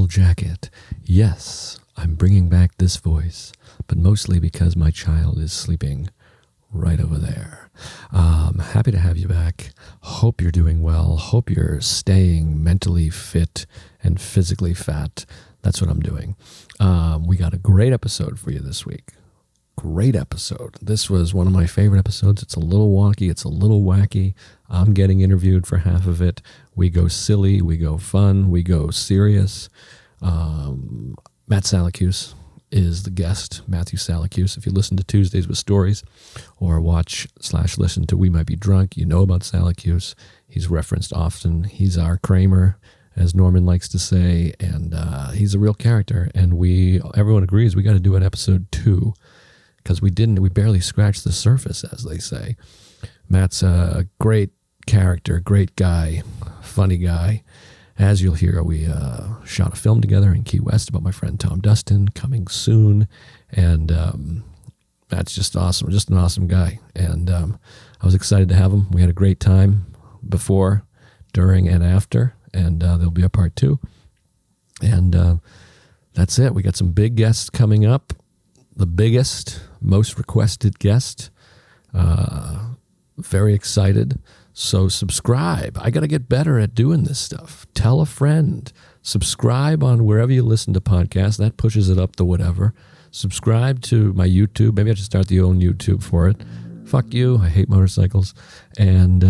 purple jacket. Yes, I'm bringing back this voice, but mostly because my child is sleeping right over there. Happy to have you back. Hope you're doing well. Hope you're staying mentally fit and physically fat. That's what I'm doing. We got a great episode for you this week. Great episode. This was one of my favorite episodes. It's a little wonky. It's a little wacky. I'm getting interviewed for half of it. We go silly. We go fun. We go serious. Matt Salacuse is the guest, Matthew Salacuse. If you listen to Tuesdays with Stories or watch/listen to We Might Be Drunk, you know about Salacuse. He's referenced often. He's our Kramer, as Norman likes to say, and he's a real character. And everyone agrees we got to do an episode 2 because we barely scratched the surface, as they say. Matt's a great character, great guy, funny guy. As you'll hear, we shot a film together in Key West about my friend Tom Dustin, coming soon. And Matt's just awesome, just an awesome guy. And I was excited to have him. We had a great time before, during, and after. And there'll be a part 2. And that's it. We got some big guests coming up. The biggest, most requested guest. Very excited. So subscribe. I got to get better at doing this stuff. Tell a friend. Subscribe on wherever you listen to podcasts. That pushes it up to whatever. Subscribe to my YouTube. Maybe I should start the own YouTube for it. Fuck you. I hate motorcycles. And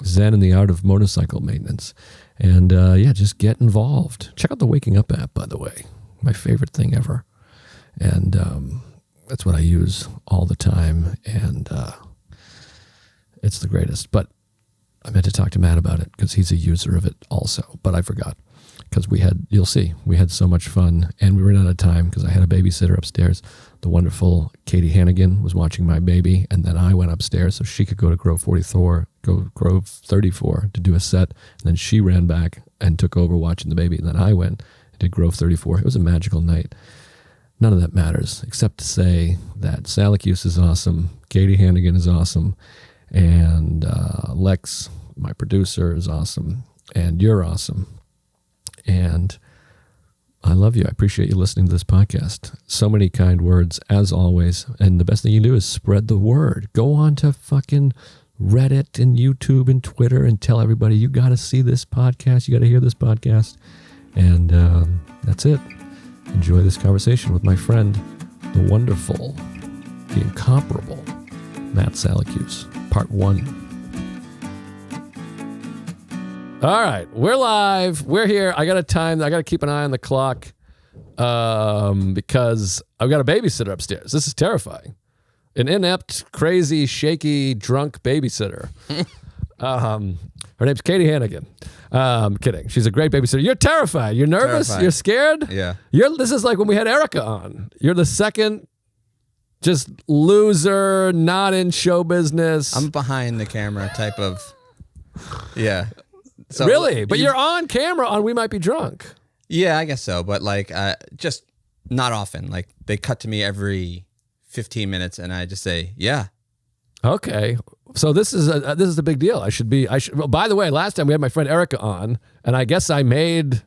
Zen and the Art of Motorcycle Maintenance. And just get involved. Check out the Waking Up app, by the way. My favorite thing ever. And that's what I use all the time. And it's the greatest. But I meant to talk to Matt about it because he's a user of it also. But I forgot because you'll see, we had so much fun and we ran out of time because I had a babysitter upstairs. The wonderful Katie Hannigan was watching my baby, and then I went upstairs so she could go to Grove 34 to do a set. And then she ran back and took over watching the baby. And then I went and did Grove 34. It was a magical night. None of that matters except to say that Salacuse is awesome. Katie Hannigan is awesome. And Lex, my producer, is awesome. And you're awesome. And I love you. I appreciate you listening to this podcast. So many kind words, as always. And the best thing you can do is spread the word. Go on to fucking Reddit and YouTube and Twitter and tell everybody, you got to see this podcast. You got to hear this podcast. And that's it. Enjoy this conversation with my friend, the wonderful, the incomparable Matt Salacuse. Part 1. All right, we're live. We're here. I got to keep an eye on the clock because I've got a babysitter upstairs. This is terrifying. An inept, crazy, shaky, drunk babysitter. Her name's Katie Hannigan. Kidding. She's a great babysitter. You're terrified. You're nervous. Terrified. You're scared. Yeah. This is like when we had Erica on. You're the second just loser, not in show business. I'm behind the camera type of, yeah. So really? But you're on camera on We Might Be Drunk. Yeah, I guess so. But like, just not often. Like they cut to me every 15 minutes and I just say, yeah. Okay. So this is a big deal. Well, by the way, last time we had my friend Erica on and I guess I made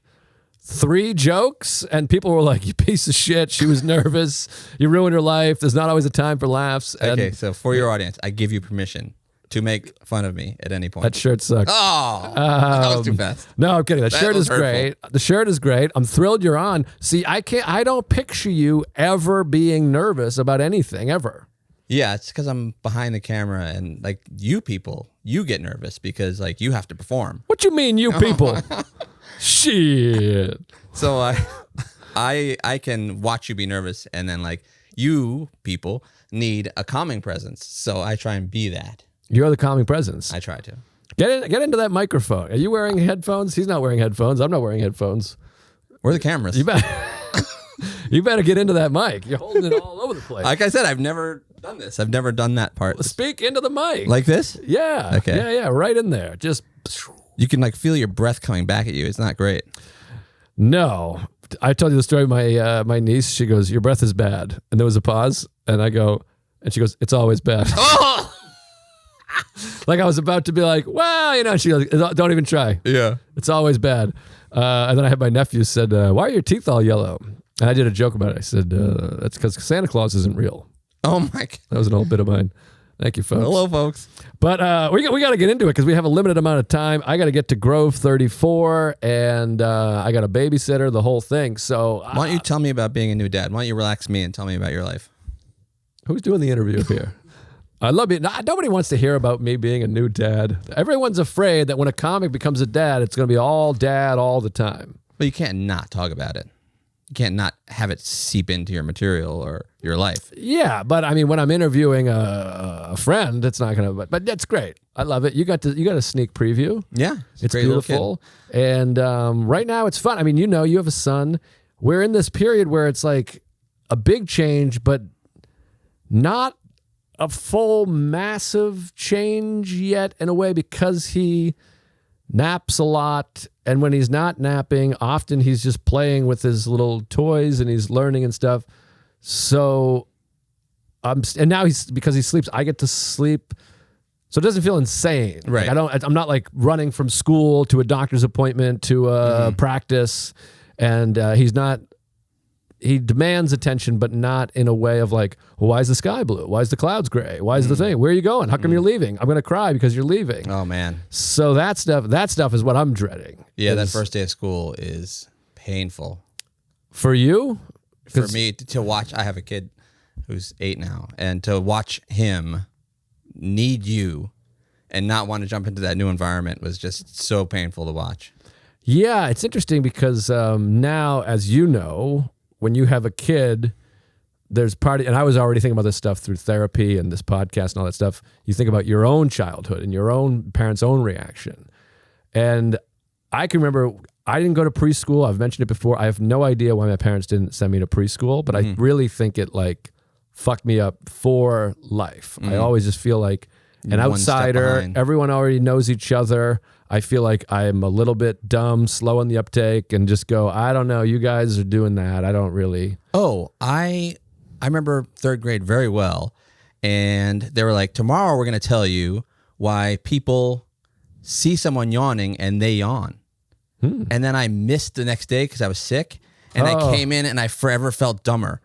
3 jokes and people were like, you piece of shit. She was nervous. You ruined her life. There's not always a time for laughs. Okay, so for your audience, I give you permission to make fun of me at any point. That shirt sucks. Oh, that was too fast. No, I'm kidding. That shirt is great. The shirt is great. I'm thrilled you're on. See, I don't picture you ever being nervous about anything ever. Yeah, it's because I'm behind the camera and like you people, you get nervous because like you have to perform. What you mean, you people? Shit. So I can watch you be nervous, and then like you people need a calming presence. So I try and be that. You're the calming presence. I try to. Get into that microphone. Are you wearing headphones? He's not wearing headphones. I'm not wearing headphones. Where are the cameras? You better get into that mic. You're holding it all over the place. Like I said, I've never done this. I've never done that part. Speak into the mic. Like this? Yeah. Okay. Yeah, right in there. Just... You can like feel your breath coming back at you. It's not great. No. I told you the story of my niece. She goes, your breath is bad. And there was a pause. And I go, and she goes, it's always bad. Oh! Like I was about to be like, well, she goes, don't even try. Yeah. It's always bad. And then I had my nephew said, why are your teeth all yellow? And I did a joke about it. I said, that's because Santa Claus isn't real. Oh my God. That was an old bit of mine. Thank you, folks. Hello, folks. But we got to get into it because we have a limited amount of time. I got to get to Grove 34, and I got a babysitter, the whole thing. So why don't you tell me about being a new dad? Why don't you relax me and tell me about your life? Who's doing the interview here? I love it. Nobody wants to hear about me being a new dad. Everyone's afraid that when a comic becomes a dad, it's going to be all dad all the time. But you can't not talk about it. You can't not have it seep into your material or your life. Yeah, but I mean, when I'm interviewing a friend, it's not going to. But that's great. I love it. You got a sneak preview. Yeah, it's beautiful. And right now, it's fun. I mean, you have a son. We're in this period where it's like a big change, but not a full massive change yet in a way, because he naps a lot, and when he's not napping, often he's just playing with his little toys and he's learning and stuff. So and now because he sleeps, I get to sleep, so it doesn't feel insane. Right. Like I'm not like running from school to a doctor's appointment to a practice, and he demands attention, but not in a way of like, well, why is the sky blue? Why is the clouds gray? Why is the thing? Where are you going? How come you're leaving? I'm going to cry because you're leaving. Oh, man. So that stuff is what I'm dreading. Yeah, that first day of school is painful. For you? For me to watch, I have a kid who's 8 now, and to watch him need you and not want to jump into that new environment was just so painful to watch. Yeah, it's interesting because now, as you know, when you have a kid, there's and I was already thinking about this stuff through therapy and this podcast and all that stuff. You think about your own childhood and your own parents' own reaction. And I can remember, I didn't go to preschool. I've mentioned it before. I have no idea why my parents didn't send me to preschool, but I really think it like fucked me up for life. I always just feel like an outsider. Everyone already knows each other. I feel like I'm a little bit dumb, slow on the uptake, and just go, I don't know, you guys are doing that. I don't really. Oh, I remember 3rd grade very well. And they were like, tomorrow we're going to tell you why people see someone yawning and they yawn. And then I missed the next day because I was sick. And I came in and I forever felt dumber.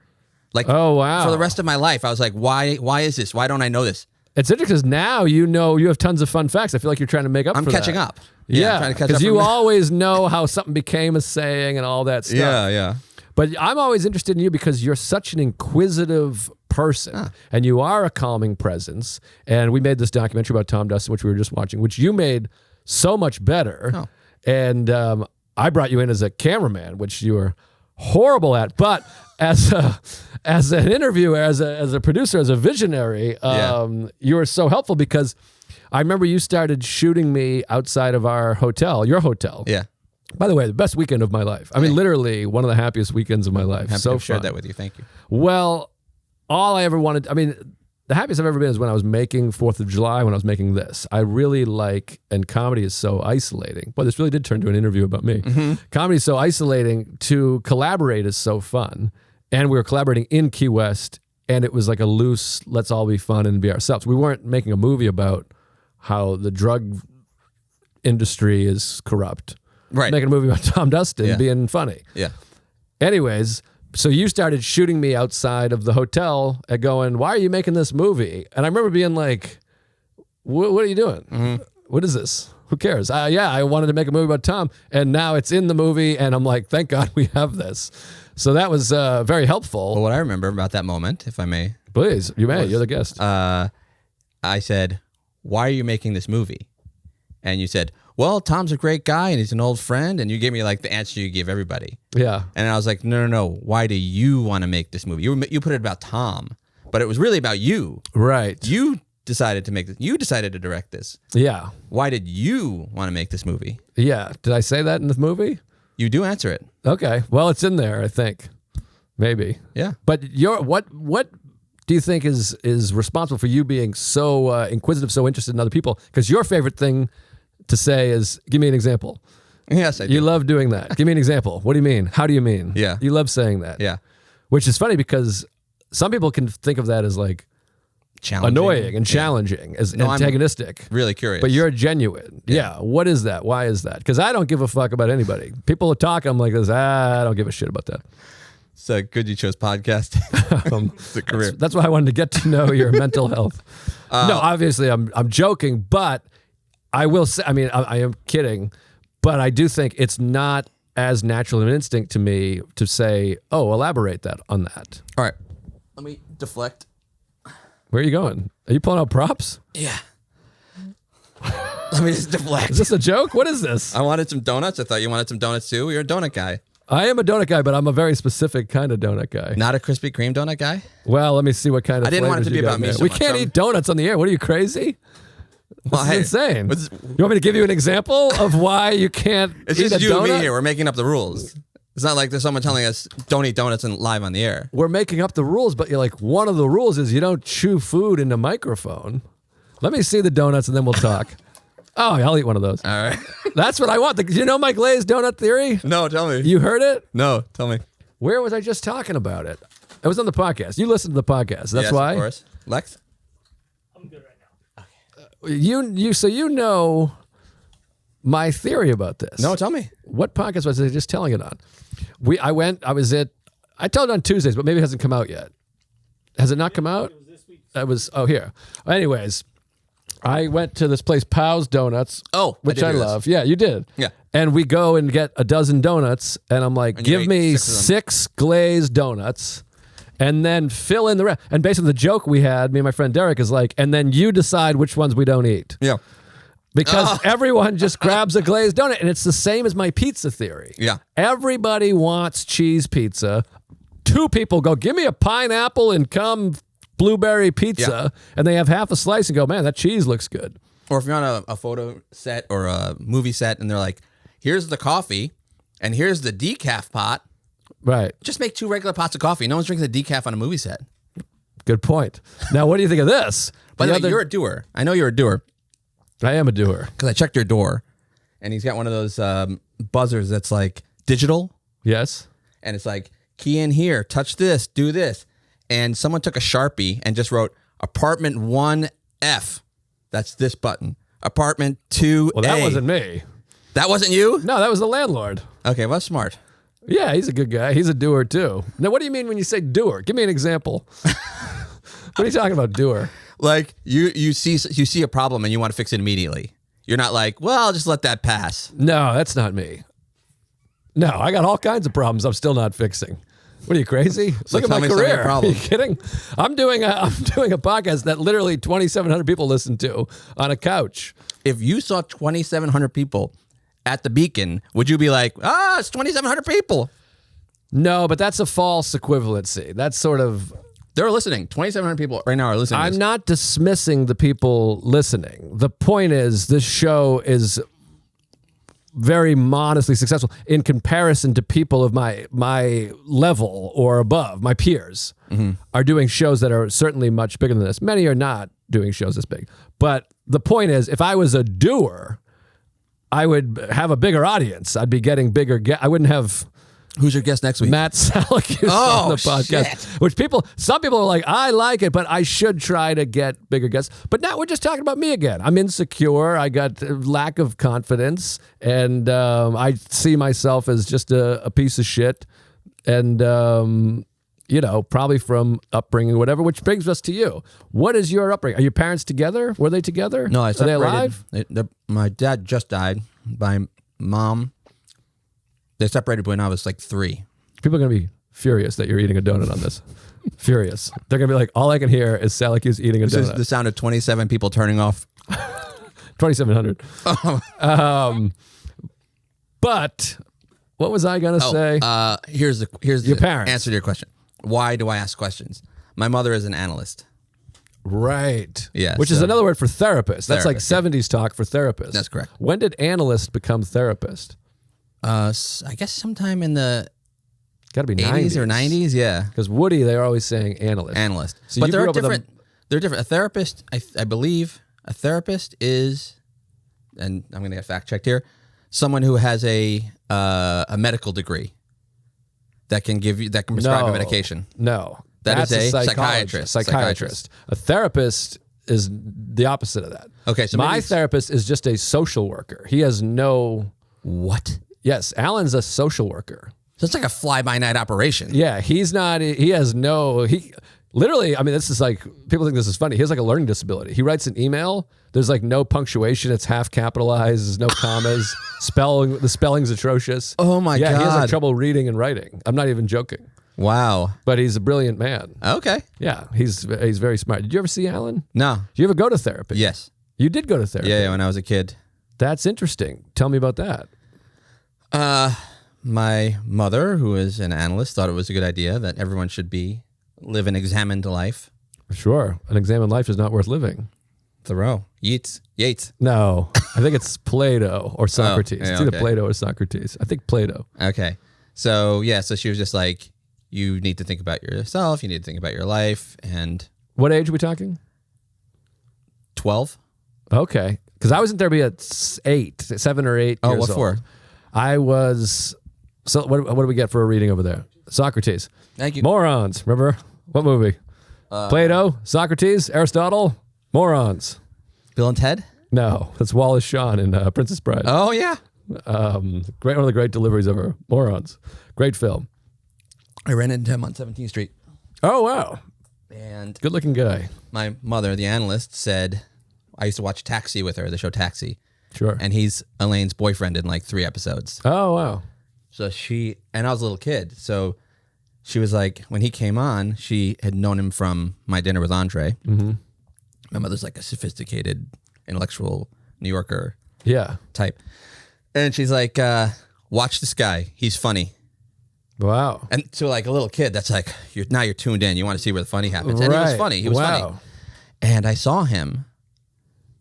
Like, oh, wow. For the rest of my life, I was like, why is this? Why don't I know this? It's interesting because now you have tons of fun facts. I feel like you're trying to make up for that. I'm catching up. Yeah, because you always know how something became a saying and all that stuff. Yeah. But I'm always interested in you because you're such an inquisitive person, and you are a calming presence. And we made this documentary about Tom Dustin, which we were just watching, which you made so much better. Oh. And I brought you in as a cameraman, which you were horrible at, but as an interviewer, as a producer, as a visionary, you were so helpful because I remember you started shooting me outside of our hotel, your hotel. Yeah. By the way, the best weekend of my life. I mean, literally one of the happiest weekends of my life. Happy so to have shared fun. that with you. Thank you. Well, all I ever wanted, I mean, the happiest I've ever been is when I was making 4th of July, when I was making this. I really like, and comedy is so isolating. Boy, this really did turn to an interview about me. Comedy is so isolating. To collaborate is so fun. And we were collaborating in Key West, and it was like a loose, let's all be fun and be ourselves. We weren't making a movie about how the drug industry is corrupt. Right. Making a movie about Tom Dustin being funny. Yeah. Anyways, so you started shooting me outside of the hotel and going, why are you making this movie? And I remember being like, what are you doing? What is this? Who cares? I wanted to make a movie about Tom, and now it's in the movie, and I'm like, thank God we have this. So that was very helpful. Well, what I remember about that moment, if I may. Please, you may. You're the guest. I said, why are you making this movie? And you said, well, Tom's a great guy and he's an old friend. And you gave me like the answer you give everybody. Yeah. And I was like, no. Why do you want to make this movie? You put it about Tom, but it was really about you. Right. You decided to make this. You decided to direct this. Yeah. Why did you want to make this movie? Yeah. Did I say that in the movie? You do answer it. Okay. Well, it's in there, I think. Maybe. Yeah. But what do you think is responsible for you being so inquisitive, so interested in other people? Because your favorite thing to say is, give me an example. Yes, I do. You love doing that. Give me an example. What do you mean? How do you mean? Yeah. You love saying that. Yeah. Which is funny because some people can think of that as like annoying and challenging, as antagonistic. I'm really curious. But you're genuine. Yeah. What is that? Why is that? Because I don't give a fuck about anybody. People are talking, I'm like this, I don't give a shit about that. So good you chose podcasting. It's a career. That's why I wanted to get to know your mental health. No, obviously I'm joking, but I will say, I mean, I am kidding, but I do think it's not as natural an instinct to me to say, oh, elaborate on that. All right. Let me deflect. Where are you going? Are you pulling out props? Yeah. Let me just deflect. Is this a joke? What is this? I wanted some donuts. I thought you wanted some donuts too. You're a donut guy. I am a donut guy, but I'm a very specific kind of donut guy. Not a Krispy Kreme donut guy? Well, let me see what kind of I didn't want it to be about me so We much. can't eat donuts on the air. What are you, crazy? Well, This is insane. You want me to give you an example of why you can't It's eat just a you and donut? me here. We're making up the rules. It's not like there's someone telling us don't eat donuts and live on the air. We're making up the rules, but you're like, one of the rules is you don't chew food in the microphone. Let me see the donuts and then we'll talk. Oh, I'll eat one of those. All right. That's what I want. Do you know my glazed donut theory? No, tell me. You heard it? No, tell me. Where was I just talking about it? It was on the podcast. You listened to the podcast. That's Yes, why. Of course. Lex? I'm good right now. So you know my theory about this. No, tell me. What podcast was I just telling it on? I told it on Tuesdays, but maybe it hasn't come out yet. Has it not come out? It was this week. That was, here. Anyways, I went to this place, Pow's Donuts. Oh, which I I did hear love. Yeah, you did. Yeah. And we go and get a dozen donuts, and I'm like, And you give ate me 6 of them. 6 glazed donuts, and then fill in the rest. And basically the joke we had, me and my friend Derek, is like, and then you decide which ones we don't eat. Yeah. Because everyone just grabs a glazed donut, and it's the same as my pizza theory. Yeah. Everybody wants cheese pizza. 2 people go, give me a pineapple and come blueberry pizza, and they have half a slice and go, man, that cheese looks good. Or if you're on a photo set or a movie set and they're like, here's the coffee and here's the decaf pot. Right. Just make 2 regular pots of coffee. No one's drinking the decaf on a movie set. Good point. Now, what do you think of this? By the way, you're a doer. I know you're a doer I am a doer. because I checked your door and he's got one of those buzzers that's like digital. Yes. And it's like, key in here, touch this, do this. And someone took a Sharpie and just wrote apartment 1F. That's this button. Apartment 2A. Well, that wasn't me. That wasn't you? No, that was the landlord. Okay, well, smart. Yeah, he's a good guy. He's a doer, too. Now, what do you mean when you say doer? Give me an example. What are you talking about, doer? Like you see a problem and you want to fix it immediately. You're not like, well, I'll just let that pass. No, that's not me. No, I got all kinds of problems I'm still not fixing. What are you, crazy? So Look at tell my me some of your career. Are problems. you kidding? I'm doing a podcast that literally 2,700 people listen to on a couch. If you saw 2,700 people at the Beacon, would you be like, it's 2,700 people? No, but that's a false equivalency. That's sort of... They're listening. 2,700 people right now are listening. I'm not dismissing the people listening. The point is, this show is very modestly successful in comparison to people of my level or above. My peers are doing shows that are certainly much bigger than this. Many are not doing shows this big. But the point is, if I was a doer, I would have a bigger audience. I'd be getting bigger. I wouldn't have... Who's your guest next week? Matt Salacuse on the podcast, shit. which some people are like, I like it, but I should try to get bigger guests. But now we're just talking about me again. I'm insecure. I got lack of confidence, and I see myself as just a piece of shit. And, probably from upbringing or whatever, which brings us to you. What is your upbringing? Are your parents together? Were they together? No, I Are they separated. alive? My dad just died. My mom, they separated when I was like 3. People are going to be furious that you're eating a donut on this. Furious. They're going to be like, all I can hear is Salacuse eating a This is donut. the sound of 27 people turning off. 2,700. But what was I going to say? Here's Your the parents. answer to your question. Why do I ask questions? My mother is an analyst. Right. Yeah, Which is so- another word for therapist. That's like Therapist, yeah. 70s talk for therapists. That's correct. When did analyst become therapist? I guess sometime in the Got to be 80s or 90s. Yeah. Because Woody, they're always saying analyst. Analyst. So but you they're grew up with different. They're different. A therapist, I believe, a therapist is, and I'm going to get fact checked here, someone who has a medical degree that can prescribe a medication. No. That's a psychiatrist. Psychiatrist. A therapist is the opposite of that. Okay, so my therapist is just a social worker. He has no... What? Yes, Alan's a social worker. So it's like a fly-by-night operation. Yeah, he's not... He has no... He literally, I mean, this is like... People think this is funny. He has like a learning disability. He writes an email. There's like no punctuation. It's half capitalized. There's no commas. The spelling's atrocious. Oh my God. Yeah, he has like trouble reading and writing. I'm not even joking. Wow. But he's a brilliant man. Okay. Yeah, he's very smart. Did you ever see Alan? No. Did you ever go to therapy? Yes. You did go to therapy? Yeah, when I was a kid. That's interesting. Tell me about that. My mother, who is an analyst, thought it was a good idea that everyone should live an examined life. Sure. An examined life is not worth living. Thoreau. Yeats. No. I think it's Plato or Socrates. Yeah, it's either Plato or Socrates. I think Plato. Okay. So she was just like, you need to think about yourself. You need to think about your life. And what age are we talking? 12. Okay. Because I was in therapy at 7 or 8 years old. What for? I was... So what do we get for a reading over there? Socrates. Thank you. Morons. Remember? What movie? Plato, Socrates, Aristotle, morons. Bill and Ted? No, that's Wallace Shawn in Princess Bride. Oh, yeah. One of the great deliveries ever. Morons. Great film. I ran into him on 17th Street. Oh, wow. And good looking guy. My mother, the analyst, said, I used to watch Taxi with her, the show Taxi. Sure. And he's Elaine's boyfriend in like 3 episodes. Oh, wow. So and I was a little kid. So she was like, when he came on, she had known him from My Dinner with Andre. Mm-hmm. My mother's like a sophisticated, intellectual New Yorker type. And she's like, watch this guy. He's funny. Wow. And to like a little kid, that's like, you're tuned in. You want to see where the funny happens. And he was funny. He was funny. And I saw him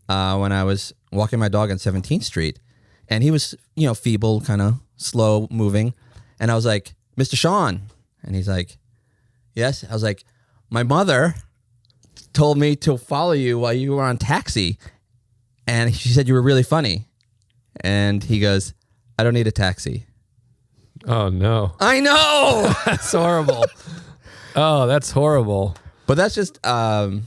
when I was walking my dog on 17th Street. And he was, feeble, kind of slow moving. And I was like, Mr. Sean. And he's like, yes. I was like, my mother told me to follow you while you were on Taxi. And she said you were really funny. And he goes, I don't need a taxi. Oh, no. I know. That's horrible. Oh, that's horrible. But that's just, I've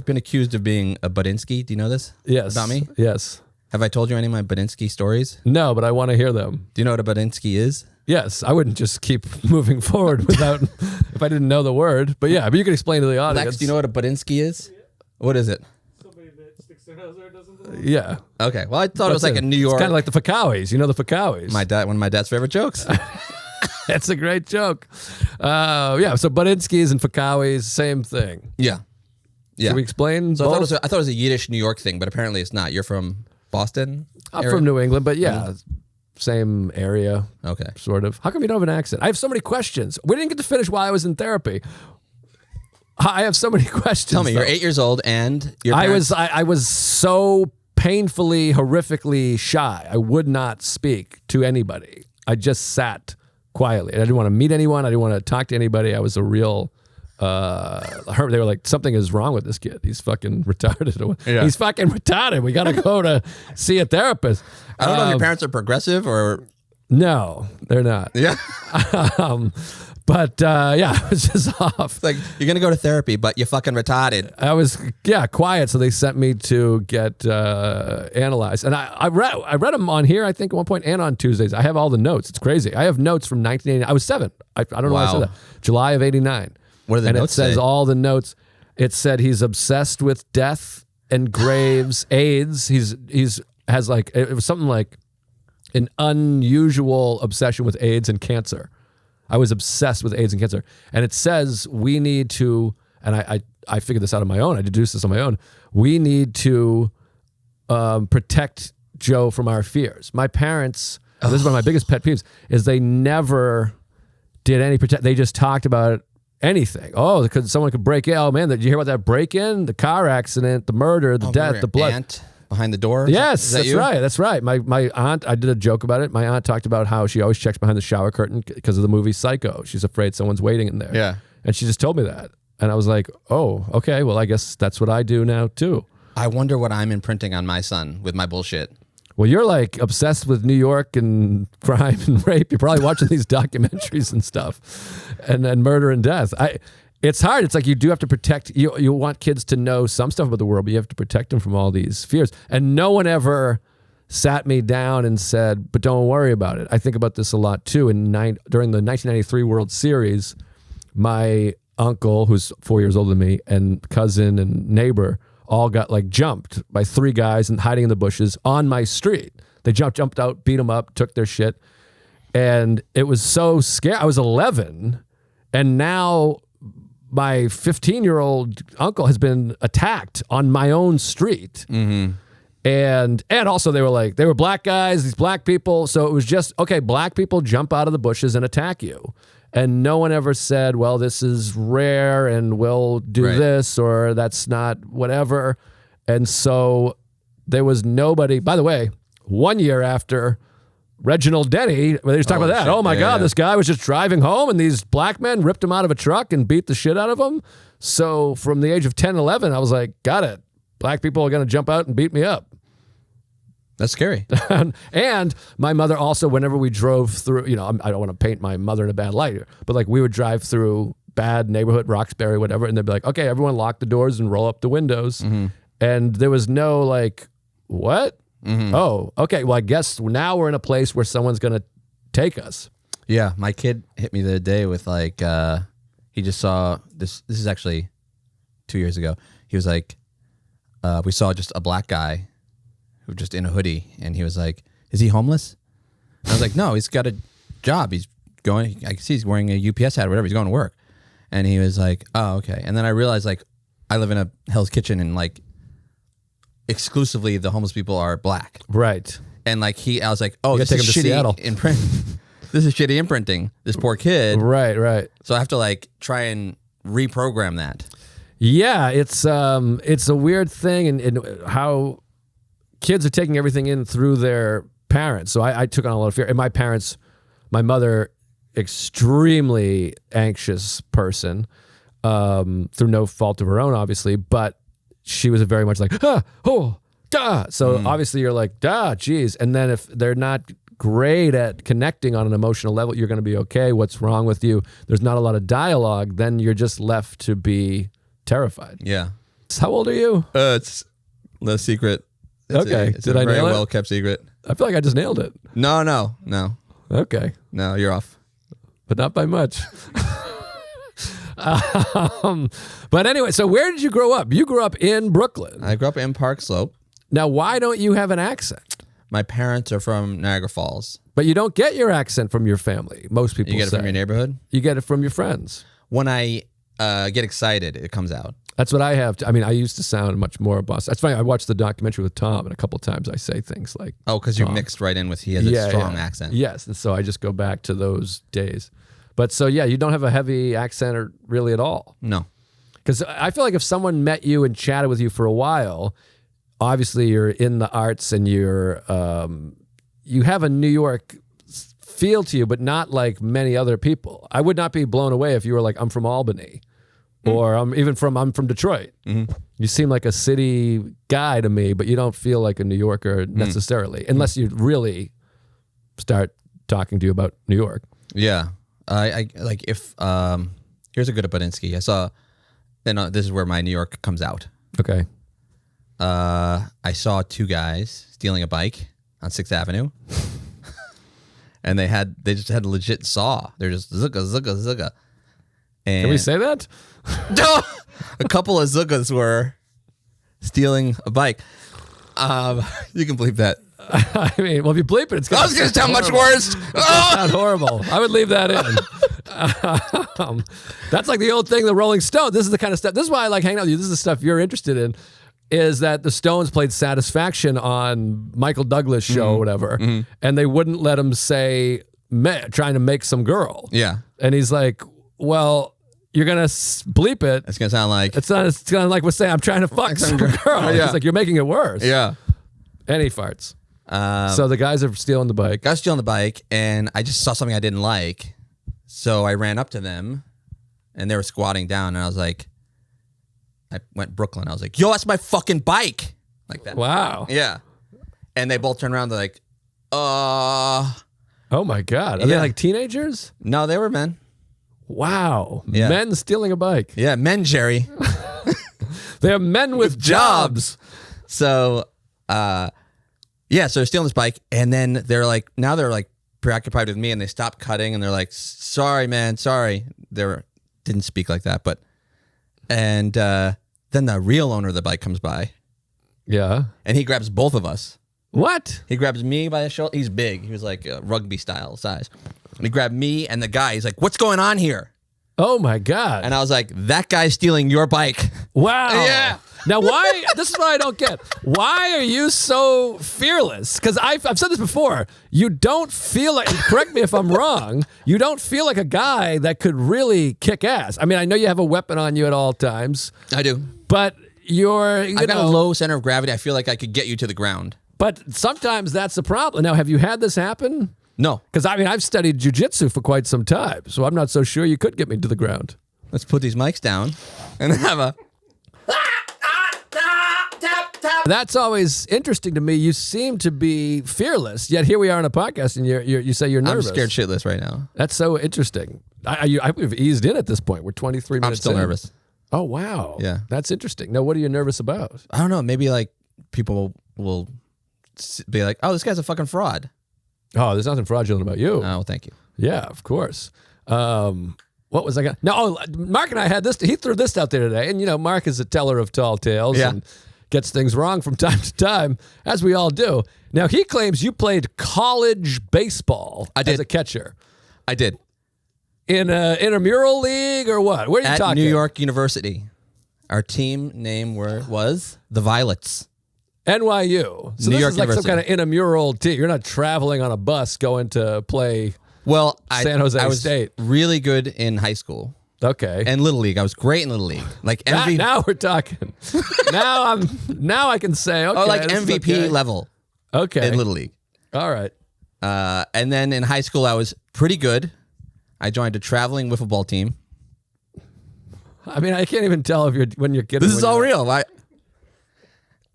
been accused of being a Budinsky. Do you know this? Yes. About me? Yes. Have I told you any of my Budinsky stories? No, but I want to hear them. Do you know what a Budinsky is? Yes. I wouldn't just keep moving forward without, if I didn't know the word. But yeah, but you can explain to the audience. Lex, do you know what a Budinsky is? Yeah. What is it? Somebody that sticks their nose or doesn't. Yeah. Okay. Well, I thought it was like a New York. It's kind of like the Fakawis. You know the Fakawis? One of my dad's favorite jokes. That's a great joke. Yeah. So Budinskis and Fakawis, same thing. Yeah. Yeah. Should we explain? So I thought it was a Yiddish New York thing, but apparently it's not. You're from Boston? I'm from New England, but yeah, same area. Okay. Sort of. How come you don't have an accent? I have so many questions. We didn't get to finish while I was in therapy. I have so many questions. Tell me, you're 8 years old and your parents... I was so painfully, horrifically shy. I would not speak to anybody. I just sat quietly. I didn't want to meet anyone. I didn't want to talk to anybody. I was a real... they were like, something is wrong with this kid. He's fucking retarded. Yeah. He's fucking retarded. We got to go to see a therapist. I don't know if your parents are progressive or... No, they're not. Yeah. But I was just off. It's like, you're going to go to therapy, but you're fucking retarded. I was, quiet. So they sent me to get analyzed. And I read them on here, I think, at one point, and on Tuesdays. I have all the notes. It's crazy. I have notes from 1989. I was 7. I don't know why I said that. July of 89. What are the notes And it says all the notes. It said he's obsessed with death and graves, AIDS. He's has like, it was something like an unusual obsession with AIDS and cancer. I was obsessed with AIDS and cancer. And it says we need to, and I figured this out on my own. I deduced this on my own. We need to protect Joe from our fears. My parents, this is one of my biggest pet peeves, is they never did any protect. They just talked about anything. Oh, because someone could break in. Oh, man, did you hear about that break-in? The car accident, the murder, the death, the blood. Aunt behind the door? Yes, that's right. That's right. My aunt, I did a joke about it. My aunt talked about how she always checks behind the shower curtain because of the movie Psycho. She's afraid someone's waiting in there. Yeah. And she just told me that. And I was like, oh, okay, well, I guess that's what I do now, too. I wonder what I'm imprinting on my son with my bullshit. Well, you're like obsessed with New York and crime and rape. You're probably watching these documentaries and stuff, and murder and death. It's hard. It's like you do have to protect. You want kids to know some stuff about the world, but you have to protect them from all these fears. And no one ever sat me down and said, "But don't worry about it." I think about this a lot too. During the 1993 World Series, my uncle, who's 4 years older than me, and cousin and neighbor all got like jumped by 3 guys and hiding in the bushes on my street. They jumped out, beat them up, took their shit. And it was so scary. I was 11, and now my 15-year-old uncle has been attacked on my own street. Mm-hmm. And also they were black guys, these black people. So it was just, okay, black people jump out of the bushes and attack you. And no one ever said, well, this is rare and we'll do this, or that's not whatever. And so there was nobody. By the way, 1 year after Reginald Denny, they was talking about that. Shit. Oh my God, this guy was just driving home and these black men ripped him out of a truck and beat the shit out of him. So from the age of 10, 11, I was like, got it. Black people are going to jump out and beat me up. That's scary. And my mother also, whenever we drove through, I don't want to paint my mother in a bad light, but like we would drive through bad neighborhood, Roxbury, whatever, and they'd be like, okay, everyone lock the doors and roll up the windows. Mm-hmm. And there was no like, what? Mm-hmm. Oh, okay. Well, I guess now we're in a place where someone's going to take us. Yeah. My kid hit me the other day with like, he just saw this. This is actually 2 years ago. He was like, we saw just a black guy who just in a hoodie, and he was like, is he homeless? And I was like, no, he's got a job. He's going, I can see he's wearing a UPS hat or whatever. He's going to work. And he was like, oh, okay. And then I realized like I live in a Hell's Kitchen and like exclusively the homeless people are black. Right. And like I was like, oh, this is shitty imprint. This is shitty imprinting. This poor kid. Right. So I have to like try and reprogram that. Yeah, it's a weird thing, and how kids are taking everything in through their parents. So I took on a lot of fear. And my mother, extremely anxious person, through no fault of her own, obviously, but she was very much like, So obviously you're like, geez. And then if they're not great at connecting on an emotional level, you're going to be okay. What's wrong with you? There's not a lot of dialogue. Then you're just left to be terrified. Yeah. How old are you? It's no secret. It's Did I nail it? Very well kept secret. I feel like I just nailed it. No. Okay. No, you're off. But not by much. But anyway, so where did you grow up? You grew up in Brooklyn. I grew up in Park Slope. Now, why don't you have an accent? My parents are from Niagara Falls. But you don't get your accent from your family. Most people say. You get it from your neighborhood? You get it from your friends. When I get excited, it comes out. That's what I have. I used to sound much more Boston. That's funny. I watched the documentary with Tom, and a couple of times I say things like, oh, because you mixed right in with he has a strong accent. Yes, and so I just go back to those days. But so, yeah, you don't have a heavy accent or really at all. No. Because I feel like if someone met you and chatted with you for a while, obviously you're in the arts and you're you have a New York feel to you, but not like many other people. I would not be blown away if you were like, I'm from Albany. Or I'm from Detroit. Mm-hmm. You seem like a city guy to me, but you don't feel like a New Yorker necessarily, unless you really start talking to you about New York. Yeah, I like if here's a good Abadinsky. I saw, this is where my New York comes out. Okay. I saw 2 guys stealing a bike on 6th Avenue, and they just had a legit saw. They're just zugga. And can we say that? A couple of Zuggas were stealing a bike. You can bleep that. I mean, well, if you bleep it, it's going to sound much worse. Sound horrible. I would leave that in. That's like the old thing, the Rolling Stones. This is the kind of stuff. This is why I like hanging out with you. This is the stuff you're interested in. Is that the Stones played Satisfaction on Michael Douglas' show or whatever, and they wouldn't let him say trying to make some girl. Yeah, and he's like, well, you're going to bleep it. It's going to sound like... It's going to like we're saying, I'm trying to fuck some girl. Yeah. It's like, you're making it worse. Yeah. And he farts. So the guys are stealing the bike. Guys stealing the bike, and I just saw something I didn't like. So I ran up to them, and they were squatting down, and I was like... I went Brooklyn. I was like, yo, that's my fucking bike. Like that. Wow. Yeah. And they both turn around. They're like, Oh my God. Are they like teenagers? No, they were men. Wow. Yeah. Men stealing a bike. Yeah, men, Jerry. They're men with jobs. So, so they're stealing this bike, and then they're like preoccupied with me, and they stop cutting, and they're like, "Sorry, man, sorry." Didn't speak like that, but then the real owner of the bike comes by. Yeah, and he grabs both of us. What? He grabs me by the shoulder. He's big. He was like rugby style size. And he grabbed me and the guy. He's like, "What's going on here?" Oh my God. And I was like, "That guy's stealing your bike." Wow. Yeah. Now, why? This is what I don't get. Why are you so fearless? Because I've said this before. You don't feel like, correct me if I'm wrong, you don't feel like a guy that could really kick ass. I mean, I know you have a weapon on you at all times. I do. But I've got a low center of gravity. I feel like I could get you to the ground. But sometimes that's the problem. Now, have you had this happen? No. Because, I mean, I've studied jiu-jitsu for quite some time, so I'm not so sure you could get me to the ground. Let's put these mics down and have a... That's always interesting to me. You seem to be fearless, yet here we are on a podcast, and you say you're nervous. I'm scared shitless right now. That's so interesting. I've eased in at this point. We're 23 minutes I'm still nervous. Oh, wow. Yeah. That's interesting. Now, what are you nervous about? I don't know. Maybe like people will be like, "Oh, this guy's a fucking fraud." Oh, there's nothing fraudulent about you. Oh, thank you. Yeah, of course. What was I going to... No, Mark and I had this. He threw this out there today. And, Mark is a teller of tall tales and gets things wrong from time to time, as we all do. Now, he claims you played college baseball as a catcher. I did. In an intramural league or what? Where are you talking? At New York University. Our team name was the Violets. NYU. So New this York is like University. some kind of intramural team. You're not traveling on a bus going to play San Jose I was State. really good in high school. Okay. And Little League. I was great in Little League. Like MVP. Now we're talking. Now I can say, okay. like MVP level. Okay. In Little League. All right. And then in high school, I was pretty good. I joined a traveling wiffle ball team. I mean, I can't even tell when you're kidding. This is all real.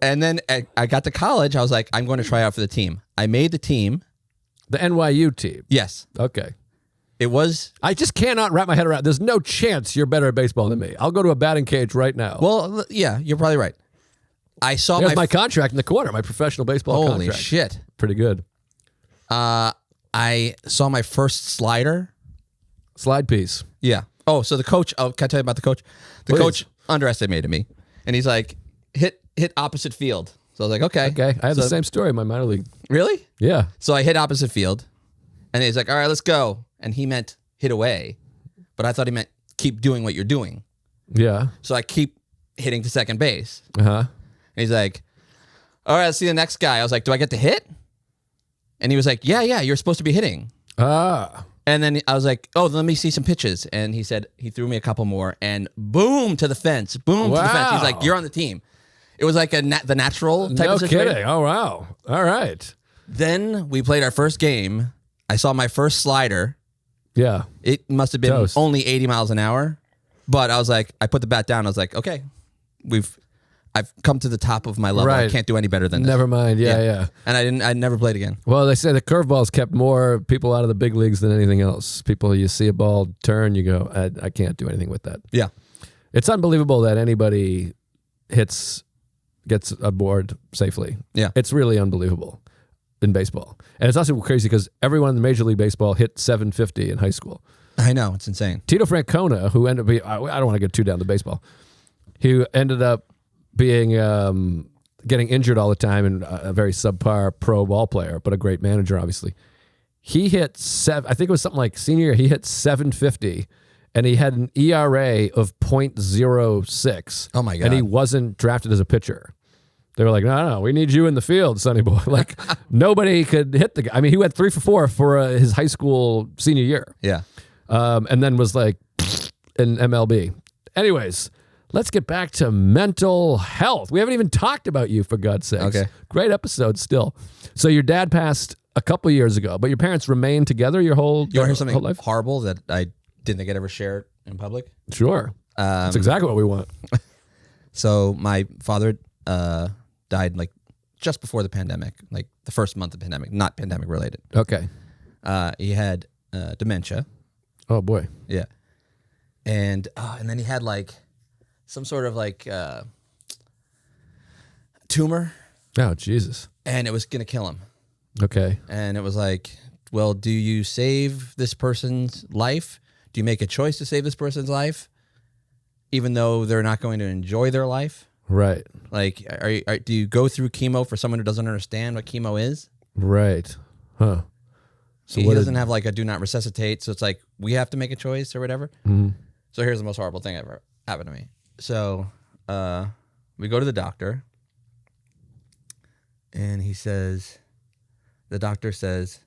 And then I got to college. I was like, I'm going to try out for the team. I made the team. The NYU team? Yes. Okay. It was... I just cannot wrap my head around. There's no chance you're better at baseball than me. I'll go to a batting cage right now. Well, yeah, you're probably right. I saw my contract in the corner, my professional baseball contract. Holy shit. Pretty good. I saw my first slider. Slide piece. Yeah. Oh, so the coach... Oh, can I tell you about the coach? The coach underestimated me. And he's like, hit opposite field. So I was like, okay. Okay. I have the same story in my minor league. Really? Yeah. So I hit opposite field. And he's like, all right, let's go. And he meant hit away. But I thought he meant keep doing what you're doing. Yeah. So I keep hitting to second base. Uh-huh. And he's like, all right, let's see the next guy. I was like, do I get to hit? And he was like, yeah, you're supposed to be hitting. Ah. And then I was like, oh, let me see some pitches. And he said, he threw me a couple more and boom to the fence. Boom to the fence. He's like, you're on the team. It was like the natural type of situation. No kidding. Oh, wow. All right. Then we played our first game. I saw my first slider. Yeah. It must have been only 80 miles an hour. But I was like, I put the bat down. I was like, okay, I've come to the top of my level. Right. I can't do any better than this. Never mind. Yeah. And I never played again. Well, they say the curveball's kept more people out of the big leagues than anything else. People, you see a ball turn, you go, I can't do anything with that. Yeah. It's unbelievable that anybody gets aboard safely. Yeah. It's really unbelievable in baseball. And it's also crazy because everyone in the Major League Baseball hit 750 in high school. I know. It's insane. Tito Francona, who ended up being, I don't want to get too down to baseball, he ended up being getting injured all the time and a very subpar pro ball player, but a great manager, obviously. He hit I think it was something like senior year, he hit 750, and he had an ERA of .06. Oh, my God. And he wasn't drafted as a pitcher. They were like, no, we need you in the field, sonny boy. Like, nobody could hit the guy. I mean, he went 3 for 4 for his high school senior year. Yeah. And then was like in MLB. Anyways, let's get back to mental health. We haven't even talked about you, for God's sakes. Okay. Great episode still. So your dad passed a couple years ago, but your parents remained together your whole, You want to hear something whole life? horrible that I didn't think I'd ever share in public? Sure. That's exactly what we want. So my father died like just before the pandemic, like the first month of the pandemic, not pandemic related. Okay. He had dementia. Oh boy. Yeah. And then he had like some sort of like tumor. Oh, Jesus. And it was going to kill him. Okay. And it was like, well, do you save this person's life? Do you make a choice to save this person's life, even though they're not going to enjoy their life? Right. Like, do you go through chemo for someone who doesn't understand what chemo is? Right. Huh. So he doesn't have like a do not resuscitate. So it's like, we have to make a choice or whatever. Mm-hmm. So here's the most horrible thing ever happened to me. So we go to the doctor. And the doctor says,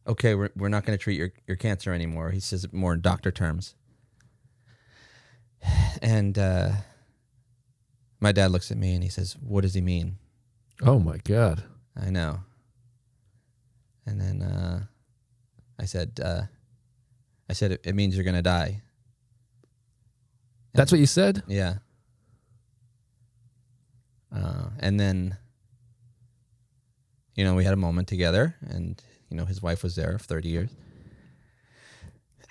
okay, we're not going to treat your cancer anymore. He says it more in doctor terms. And my dad looks at me and he says, what does he mean? Oh, my God. I know. And then I said, it means you're going to die. That's what you said? Yeah. And then, we had a moment together, and, his wife was there for 30 years.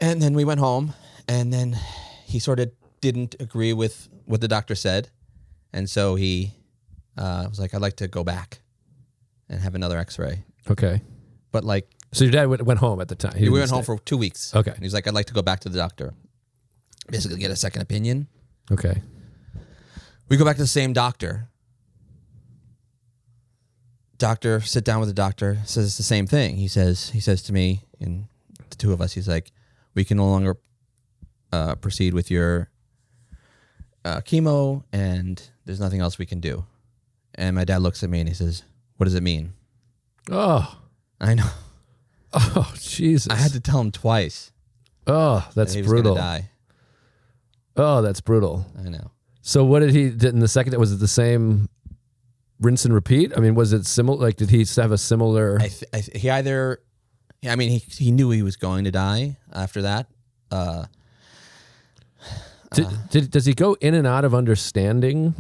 And then we went home, and then he sort of didn't agree with what the doctor said. And so he was like, I'd like to go back and have another x-ray. Okay. But like... So your dad went home at the time? We went home for 2 weeks. Okay. And he's like, I'd like to go back to the doctor. Basically get a second opinion. Okay. We go back to the same doctor. Doctor, sit down with the doctor, says the same thing. He says to me, and the two of us, he's like, we can no longer proceed with your chemo, and there's nothing else we can do. And my dad looks at me and he says, what does it mean? Oh. I know. Oh, Jesus. I had to tell him twice. Oh, that's that he was brutal. gonna die. Oh, that's brutal. I know. So what did in the second, was it the same rinse and repeat? I mean, was it similar? Like, did he have a similar? He either, I mean, he knew he was going to die after that. Does he go in and out of understanding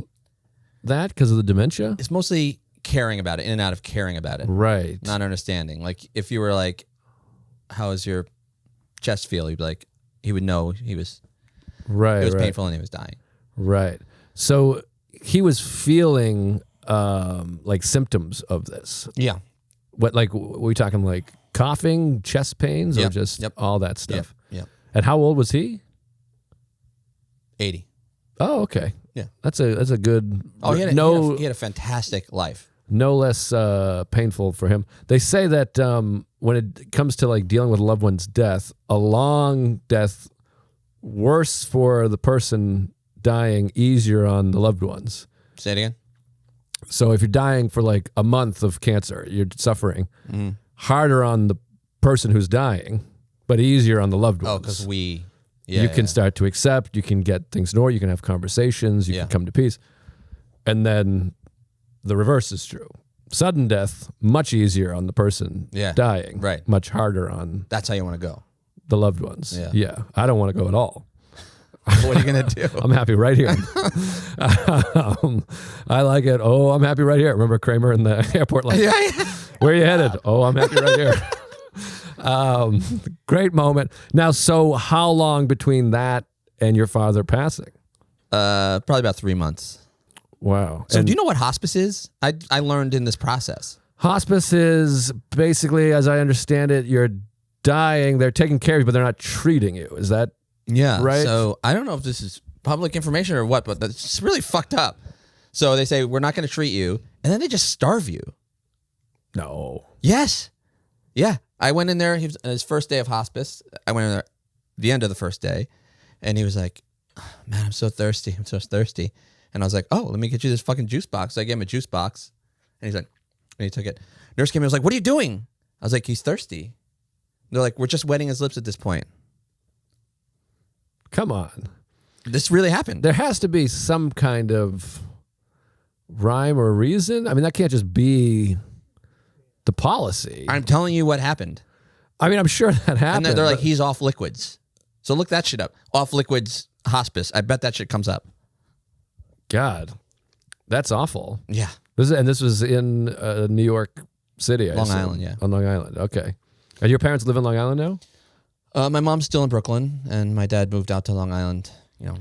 that because of the dementia? It's mostly caring about it, in and out of caring about it. Right. Not understanding. Like, if you were like, how does your chest feel? He'd be like, he would know he was, right. It was right. painful and he was dying. Right. So he was feeling like symptoms of this. Yeah. What, like, were we talking like coughing, chest pains, or just all that stuff? Yep. And how old was he? 80. Oh, okay. Yeah. That's a good. Oh, he had a fantastic life. No less painful for him. They say that when it comes to like dealing with a loved one's death, a long death, worse for the person dying, easier on the loved ones. Say it again. So if you're dying for like a month of cancer, you're suffering, harder on the person who's dying, but easier on the loved ones. Oh, because you can start to accept, you can get things in order, you can have conversations, you can come to peace. And then the reverse is true. Sudden death, much easier on the person dying. Right. Much harder on... That's how you want to go. The loved ones. Yeah. I don't want to go at all. What are you going to do? I'm happy right here. I like it. Oh, I'm happy right here. Remember Kramer in the airport? Like, where are you headed? Oh, I'm happy right here. Great moment. Now, so how long between that and your father passing? Probably about 3 months. Wow. So do you know what hospice is? I learned in this process. Hospice is basically, as I understand it, you're dying. They're taking care of you, but they're not treating you. Is that right? So I don't know if this is public information or what, but that's really fucked up. So they say, we're not going to treat you. And then they just starve you. No. Yes. Yeah. I went in there. He was on his first day of hospice. I went in there the end of the first day. And he was like, oh, man, I'm so thirsty. I'm so thirsty. And I was like, oh, let me get you this fucking juice box. So I gave him a juice box. And he's like, and he took it. Nurse came in and was like, what are you doing? I was like, he's thirsty. They're like, we're just wetting his lips at this point. Come on. This really happened. There has to be some kind of rhyme or reason. I mean, that can't just be the policy. I'm telling you what happened. I mean, I'm sure that happened. And they're like, he's off liquids. So look that shit up. Off liquids hospice. I bet that shit comes up. God, that's awful. Yeah. This was in New York City, Long Island, yeah. On Long Island, okay. And your parents live in Long Island now? My mom's still in Brooklyn, and my dad moved out to Long Island, the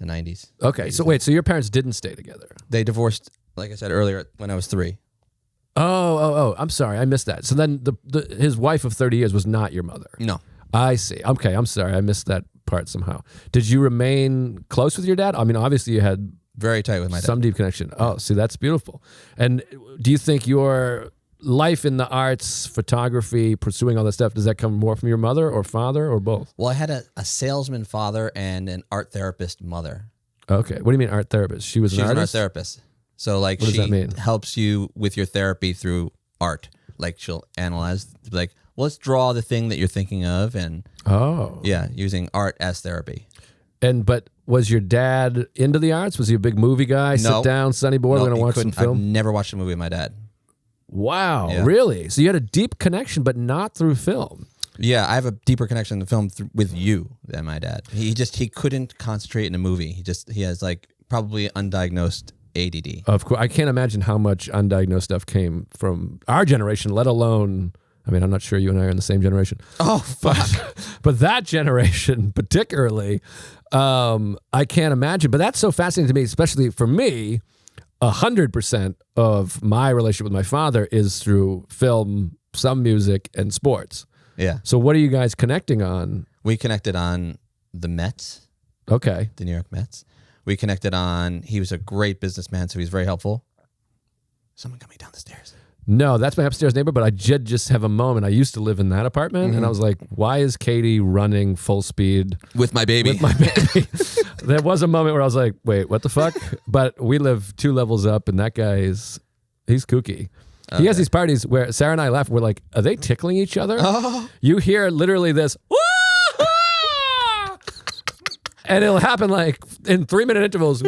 90s. Okay, so wait, so your parents didn't stay together? They divorced, like I said earlier, when I was 3. Oh, I'm sorry, I missed that. So then his wife of 30 years was not your mother? No. I see. Okay, I'm sorry, I missed that part somehow. Did you remain close with your dad? I mean, obviously you had... Very tight with my dad. Some deep connection. Oh, see, that's beautiful. And do you think your life in the arts, photography, pursuing all that stuff, does that come more from your mother or father or both? Well, I had a salesman father and an art therapist mother. Okay. What do you mean art therapist? She was an artist? An art therapist. So like what does that mean? Helps you with your therapy through art. Like she'll analyze, like, well, let's draw the thing that you're thinking of, and using art as therapy. But was your dad into the arts? Was he a big movie guy? No. Sit down, Sonny boy, we're going to watch some film? I've never watched a movie with my dad. Wow, really? So you had a deep connection, but not through film. Yeah, I have a deeper connection to film with you than my dad. He couldn't concentrate in a movie. He has like probably undiagnosed ADD. Of course, I can't imagine how much undiagnosed stuff came from our generation, let alone... I mean, I'm not sure you and I are in the same generation. Oh, fuck. But that generation particularly, I can't imagine. But that's so fascinating to me, especially for me. 100% of my relationship with my father is through film, some music, and sports. Yeah. So what are you guys connecting on? We connected on the Mets. Okay. The New York Mets. We connected on, he was a great businessman, so he was very helpful. Someone coming down the stairs. No, that's my upstairs neighbor, but I did just have a moment. I used to live in that apartment, and I was like, why is Katie running full speed? With my baby. There was a moment where I was like, wait, what the fuck? But we live 2 levels up, and that guy he's kooky. Okay. He has these parties where Sarah and I laugh. We're like, are they tickling each other? Oh. You hear literally this, and it'll happen like in 3-minute intervals.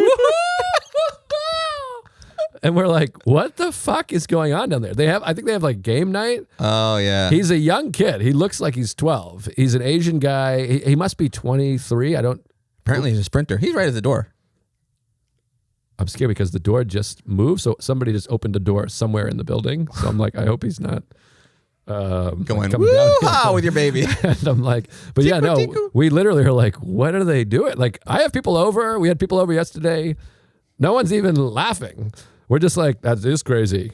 And we're like, what the fuck is going on down there? I think they have like game night. Oh, yeah. He's a young kid. He looks like he's 12. He's an Asian guy. He must be 23. Apparently he's a sprinter. He's right at the door. I'm scared because the door just moved. So somebody just opened a door somewhere in the building. So I'm like, I hope he's not going down with your baby. And I'm like, but yeah, no, we literally are like, what are they doing? Like, I have people over. We had people over yesterday. No one's even laughing. We're just like, that is crazy.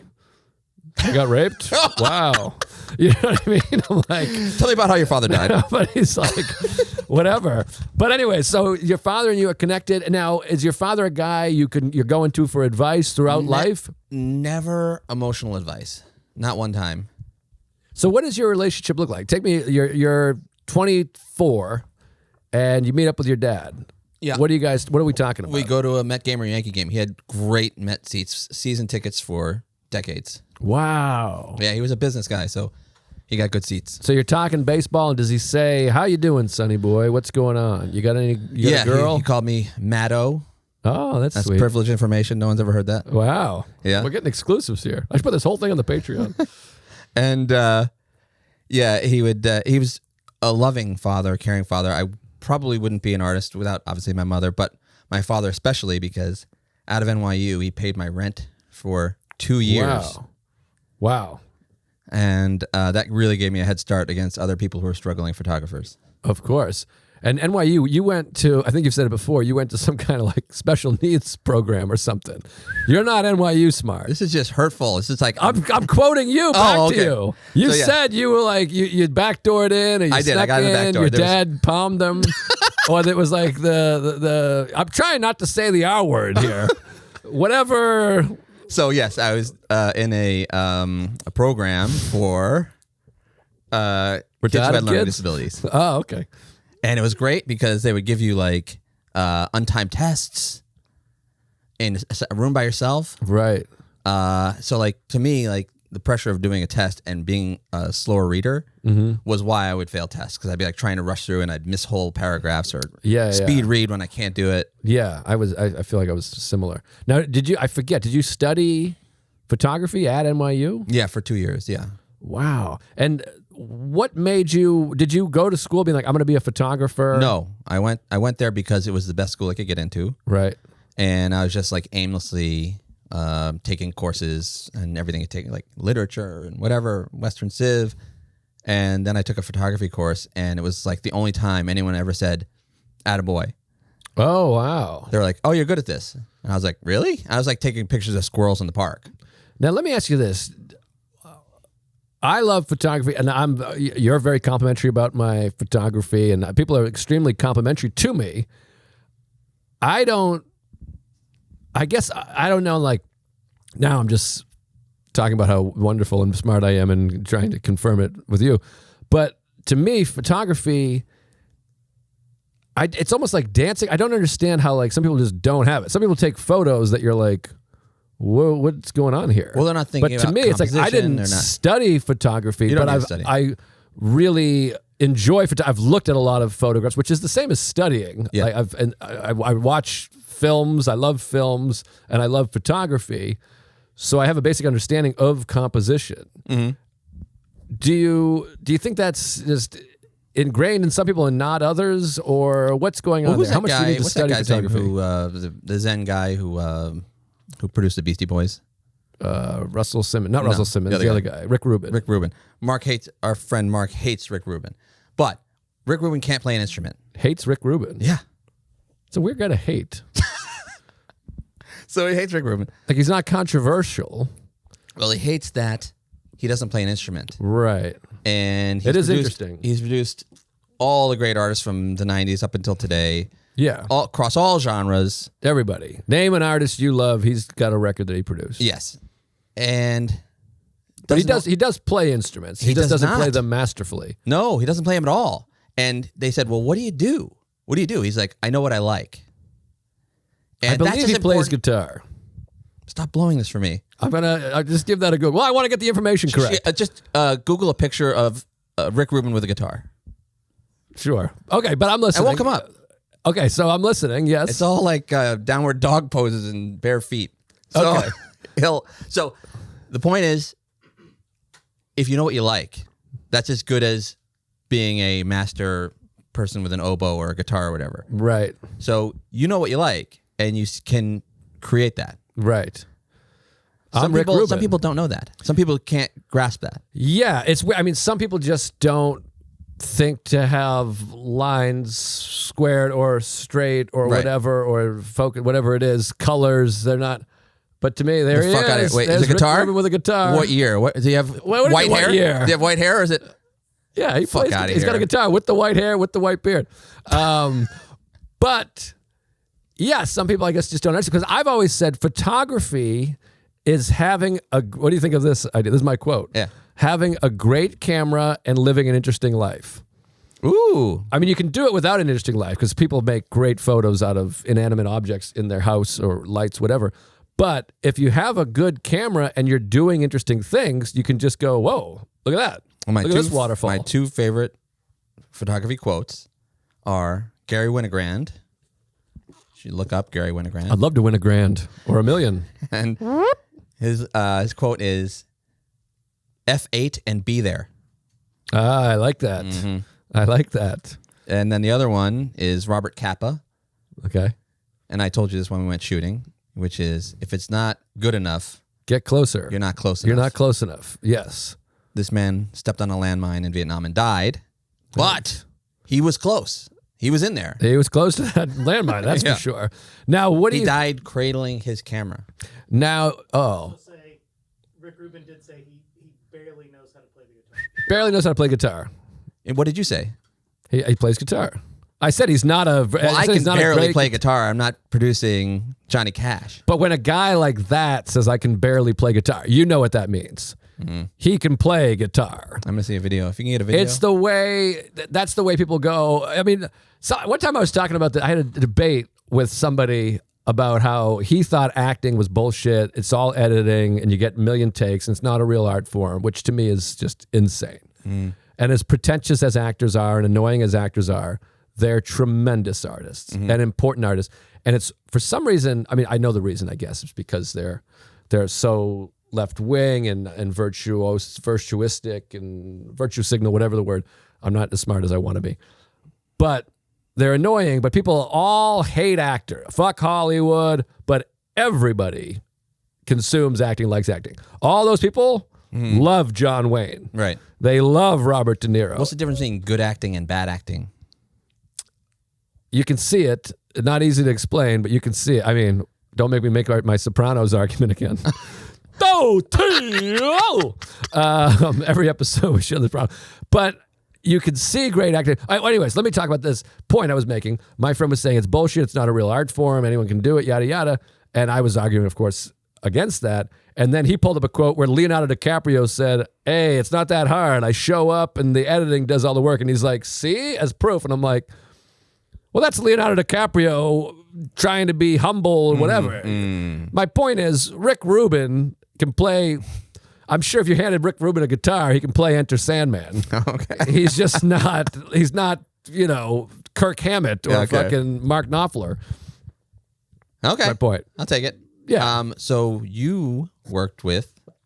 You got raped? Wow. You know what I mean? I'm like, tell me about how your father died. But he's like, whatever. But anyway, so your father and you are connected. Now, is your father a guy you're going to for advice throughout life? Never emotional advice. Not one time. So what does your relationship look like? Take me, you're 24 and you meet up with your dad. Yeah. What are we talking about? We go to a Met game or Yankee game. He had great Met seats, season tickets for decades. Wow. Yeah, he was a business guy, so he got good seats. So you're talking baseball, and does he say, how you doing, sonny boy? What's going on? You got a girl? He called me Maddo. Oh, that's sweet. Privileged information. No one's ever heard that. Wow. Yeah. We're getting exclusives here. I should put this whole thing on the Patreon. And he was a loving father, caring father. I probably wouldn't be an artist without obviously my mother, but my father especially, because out of NYU, he paid my rent for 2 years. Wow. And that really gave me a head start against other people who are struggling photographers. Of course. And NYU, you went to, I think you've said it before, you went to some kind of like special needs program or something. You're not NYU smart. This is just hurtful. This is like... I'm quoting you back to you. You said you were like, you backdoored in and you snuck in, the back door. Your dad palmed them. Or it was like the I'm trying not to say the R word here. Whatever. So yes, I was in a program for kids who had learning disabilities. Oh, okay. And it was great because they would give you like untimed tests in a room by yourself. Right. So like to me, like the pressure of doing a test and being a slower reader was why I would fail tests, because I'd be like trying to rush through and I'd miss whole paragraphs or speed read when I can't do it. Yeah, I feel like I was similar. Now, did you study photography at NYU? Yeah, for 2 years, yeah. Wow. And what made you, did you go to school being like, I'm going to be a photographer? No, I went there because it was the best school I could get into. Right. And I was just like aimlessly taking courses and everything, taking like literature and whatever, Western Civ. And then I took a photography course, and it was like the only time anyone ever said, "Attaboy." Oh, wow. They were like, "Oh, you're good at this." And I was like, "Really?" I was like taking pictures of squirrels in the park. Now, let me ask you this. I love photography, and you're very complimentary about my photography, and people are extremely complimentary to me. I guess I don't know, like, now I'm just talking about how wonderful and smart I am and trying to confirm it with you. But to me, photography, it's almost like dancing. I don't understand how, like, some people just don't have it. Some people take photos that you're like, whoa, what's going on here? Well, they're not thinking about composition. But to me, it's like, I didn't study photography, but I really enjoy photography. I've looked at a lot of photographs, which is the same as studying. Yeah. I watch films, I love films, and I love photography. So I have a basic understanding of composition. Mm-hmm. Do you think that's just ingrained in some people and not others, or what's going on there? How much do you need to study photography? The Zen guy who produced the Beastie Boys? Russell Simmons, not Russell Simmons, the other guy, Rick Rubin. Our friend Mark hates Rick Rubin, but Rick Rubin can't play an instrument. Hates Rick Rubin? Yeah. It's a weird guy to hate. So he hates Rick Rubin. Like, he's not controversial. Well, he hates that he doesn't play an instrument. Right. And it is interesting. He's produced all the great artists from the 90s up until today. Yeah. Across all genres. Everybody. Name an artist you love. He's got a record that he produced. Yes. And... But he does play instruments. He just doesn't play them masterfully. No, he doesn't play them at all. And they said, well, what do you do? What do you do? He's like, I know what I like. And I believe he plays guitar. Stop blowing this for me. I'll just give that a go. Well, I want to get the information correct. Just Google a picture of Rick Rubin with a guitar. Sure. Okay, but I'm listening. It won't come up. Okay, so I'm listening, yes. It's all like downward dog poses and bare feet. So, okay. So the point is, if you know what you like, that's as good as being a master person with an oboe or a guitar or whatever. Right. So you know what you like, and you can create that. Right. Some people don't know that. Some people can't grasp that. Yeah, some people just don't think to have lines squared or straight or whatever, or focus, whatever it is, colors. They're not. But to me, there he is. Wait, is it a guitar? With a guitar. What year? What does he have? White hair? Year? Does he have white hair, or is it? Yeah, he's got a guitar with the white hair, with the white beard. But yeah, some people I guess just don't understand, because I've always said photography is having a. What do you think of this idea? This is my quote. Yeah. Having a great camera and living an interesting life. Ooh. I mean, you can do it without an interesting life, because people make great photos out of inanimate objects in their house or lights, whatever. But if you have a good camera and you're doing interesting things, you can just go, whoa, look at that. Look at this waterfall. My two favorite photography quotes are Gary Winogrand. You should look up Gary Winogrand. I'd love to win $1 grand or $1 million. And his quote is, F8 and be there. I like that. Mm-hmm. I like that. And then the other one is Robert Capa. Okay. And I told you this when we went shooting, which is, if it's not good enough, get closer. You're not close enough. You're not close enough. Yes. This man stepped on a landmine in Vietnam and died, but he was close. He was in there. He was close to that landmine, that's for sure. Now, he died cradling his camera. Now, Rick Rubin did say he barely knows how to play the guitar. Barely knows how to play guitar. And what did you say? He plays guitar. I said he's not a. Well, I can barely play guitar. I'm not producing Johnny Cash. But when a guy like that says I can barely play guitar, you know what that means. Mm-hmm. He can play guitar. I'm gonna see a video. If you can get a video, it's the way. That's the way people go. I mean, so one time I was talking about that. I had a debate with somebody about how he thought acting was bullshit. It's all editing, and you get a million takes, and it's not a real art form, which to me is just insane. Mm. And as pretentious as actors are, and annoying as actors are, they're tremendous artists and important artists. And it's, for some reason, I mean, I know the reason, I guess, it's because they're so left-wing and virtuistic and virtue signal, whatever the word. I'm not as smart as I want to be. But they're annoying, but people all hate actor. Fuck Hollywood, but everybody consumes acting, likes acting. All those people love John Wayne. Right. They love Robert De Niro. What's the difference between good acting and bad acting? You can see it. Not easy to explain, but you can see it. I mean, don't make me make my Sopranos argument again. Every episode we show this problem. But you can see great acting. Anyways, let me talk about this point I was making. My friend was saying it's bullshit. It's not a real art form. Anyone can do it, yada, yada. And I was arguing, of course, against that. And then he pulled up a quote where Leonardo DiCaprio said, hey, it's not that hard. I show up and the editing does all the work. And he's like, see, as proof. And I'm like, well, that's Leonardo DiCaprio trying to be humble or whatever. My point is, Rick Rubin can play. I'm sure if you handed Rick Rubin a guitar, he can play Enter Sandman. Okay. He's just not, Kirk Hammett or fucking Mark Knopfler. Okay. My point. I'll take it. Yeah. So you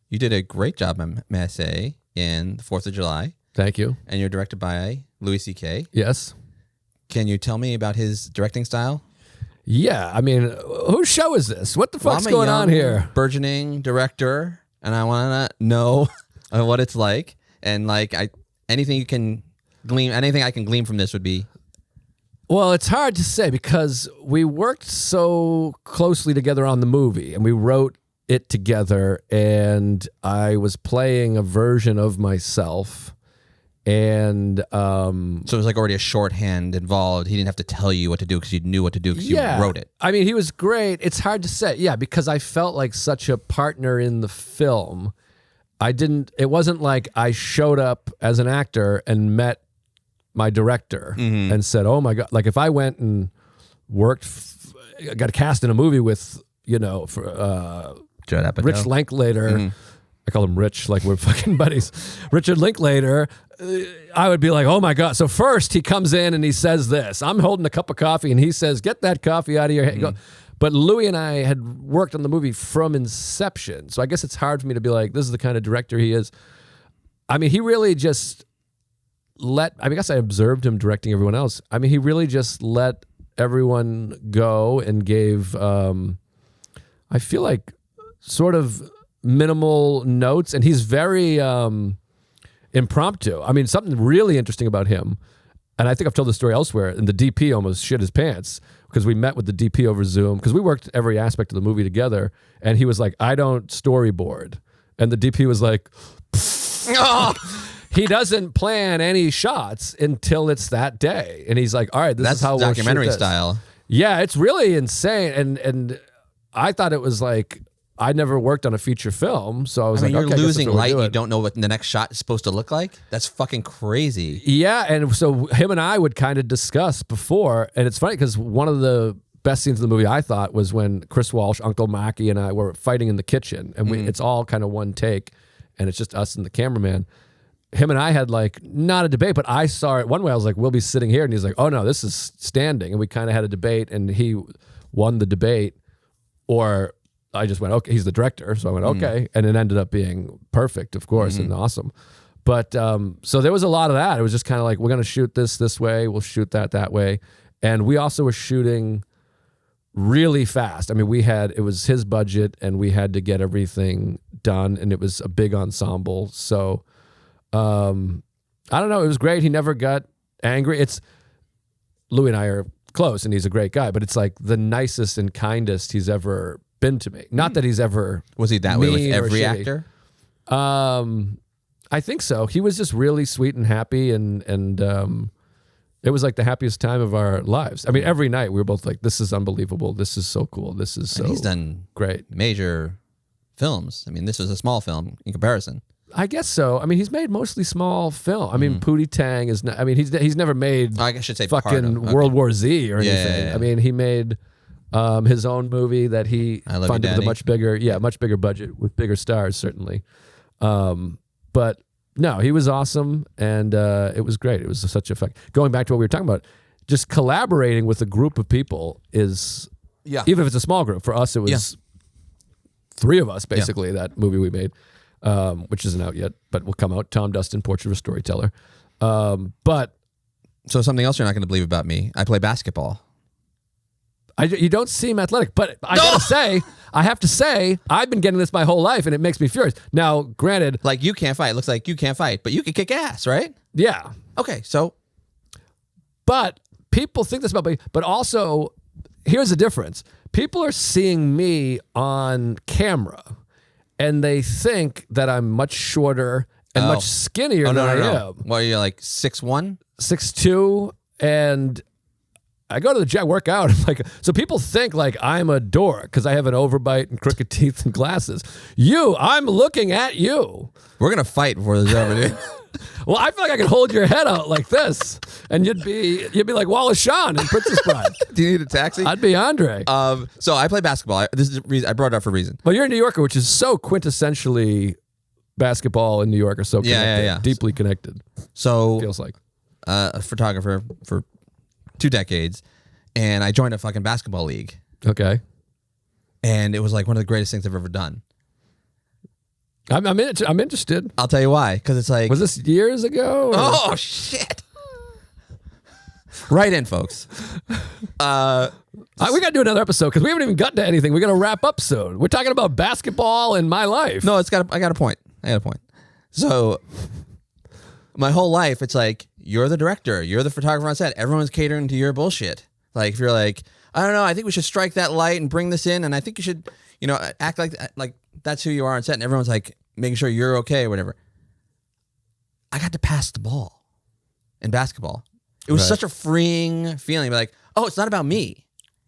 did a great job, may I say, in the 4th of July. Thank you. And you're directed by Louis C.K. Yes. Can you tell me about his directing style? Yeah. I mean, whose show is this? What the fuck's going on here? Burgeoning director, and I want to know what it's like. And anything I can glean from this would be. Well, it's hard to say because we worked so closely together on the movie and we wrote it together, and I was playing a version of myself. And so it was like already a shorthand involved. He didn't have to tell you what to do because you knew what to do because you wrote it. I mean, he was great. It's hard to say. Yeah, because I felt like such a partner in the film. It wasn't like I showed up as an actor and met my director and said, oh my God. Like if I went and got cast in a movie with, Judd Apatow. Rich Linklater. I call him Rich, like we're fucking buddies. Richard Linklater, I would be like, oh my God. So first he comes in and he says this. I'm holding a cup of coffee and he says, get that coffee out of your head. But Louis and I had worked on the movie from inception. So I guess it's hard for me to be like, this is the kind of director he is. I mean, he really just I guess I observed him directing everyone else. I mean, he really just let everyone go and gave, I feel like sort of minimal notes, and he's very impromptu. I mean, something really interesting about him, and I think I've told the story elsewhere, and the DP almost shit his pants because we met with the DP over Zoom because we worked every aspect of the movie together, and he was like, I don't storyboard. And the DP was like, he doesn't plan any shots until it's that day. And he's like, all right, this is how we'll shoot documentary this. style. Yeah, it's really insane. And I thought it was like, I never worked on a feature film, so I was you're okay, losing light. You don't know what the next shot is supposed to look like. That's fucking crazy. Yeah, and so him and I would kind of discuss before, and it's funny because one of the best scenes in the movie I thought was when Chris Walsh, Uncle Mackie, and I were fighting in the kitchen, and it's all kind of one take, and it's just us and the cameraman. Him and I had not a debate, but I saw it one way. I was like, we'll be sitting here, and he's like, oh no, this is standing, and we kind of had a debate, and he won the debate, or I just went, okay, he's the director. So I went, okay. And it ended up being perfect, of course, and awesome. But so there was a lot of that. It was just kind of like, we're going to shoot this way. We'll shoot that way. And we also were shooting really fast. I mean, it was his budget and we had to get everything done. And it was a big ensemble. So I don't know. It was great. He never got angry. Louis and I are close and he's a great guy, but it's like the nicest and kindest he's ever been to me. Not that he's ever was he that way with every actor? I think so. He was just really sweet and happy, and it was like the happiest time of our lives. I mean, every night we were both like, "This is unbelievable. This is so cool. This is so." And he's done great major films. I mean, this was a small film in comparison. I guess so. I mean, he's made mostly small film. I mean, Pootie Tang is not. I mean, he's never made. I should say fucking World War Z or anything. Yeah. I mean, he made. His own movie that he funded with a much bigger budget with bigger stars, certainly. But no, he was awesome, and it was great. It was such a fact. Going back to what we were talking about, just collaborating with a group of people is, even if it's a small group. For us, it was 3 of us, basically, that movie we made, which isn't out yet, but will come out. Tom Dustin, Portrait of a Storyteller. But so something else you're not going to believe about me, I play basketball. You don't seem athletic, but I gotta say, I have to say, I've been getting this my whole life, and it makes me furious. Now, granted, like you can't fight. It looks like you can't fight, but you can kick ass, right? Yeah. Okay, so. But people think this about me, but also, here's the difference. People are seeing me on camera, and they think that I'm much shorter and much skinnier than I am. Well, you're like 6'1"? 6'2", and I go to the gym, work out. So people think like I'm a dork because I have an overbite and crooked teeth and glasses. I'm looking at you. We're going to fight before this is over, dude. Well, I feel like I could hold your head out like this, and you'd be like Wallace Shawn in Princess Bride. Do you need a taxi? I'd be Andre. So I play basketball. This is the reason I brought it up for a reason. Well, you're a New Yorker, which is so quintessentially basketball in New York are so connected, yeah. deeply connected. So feels like a photographer for 2 decades, and I joined a fucking basketball league. Okay, and it was like one of the greatest things I've ever done. I'm interested. I'll tell you why. Because it's like, was this years ago? Or? Oh shit! Right in, folks. We got to do another episode because we haven't even gotten to anything. We got to wrap up soon. We're talking about basketball and my life. No, I got a point. So my whole life, it's like, you're the director, you're the photographer on set. Everyone's catering to your bullshit. Like, if you're like, I don't know, I think we should strike that light and bring this in, and I think you should, act like that's who you are on set, and everyone's like making sure you're okay or whatever. I got to pass the ball in basketball. It was such a freeing feeling. Like, oh, it's not about me.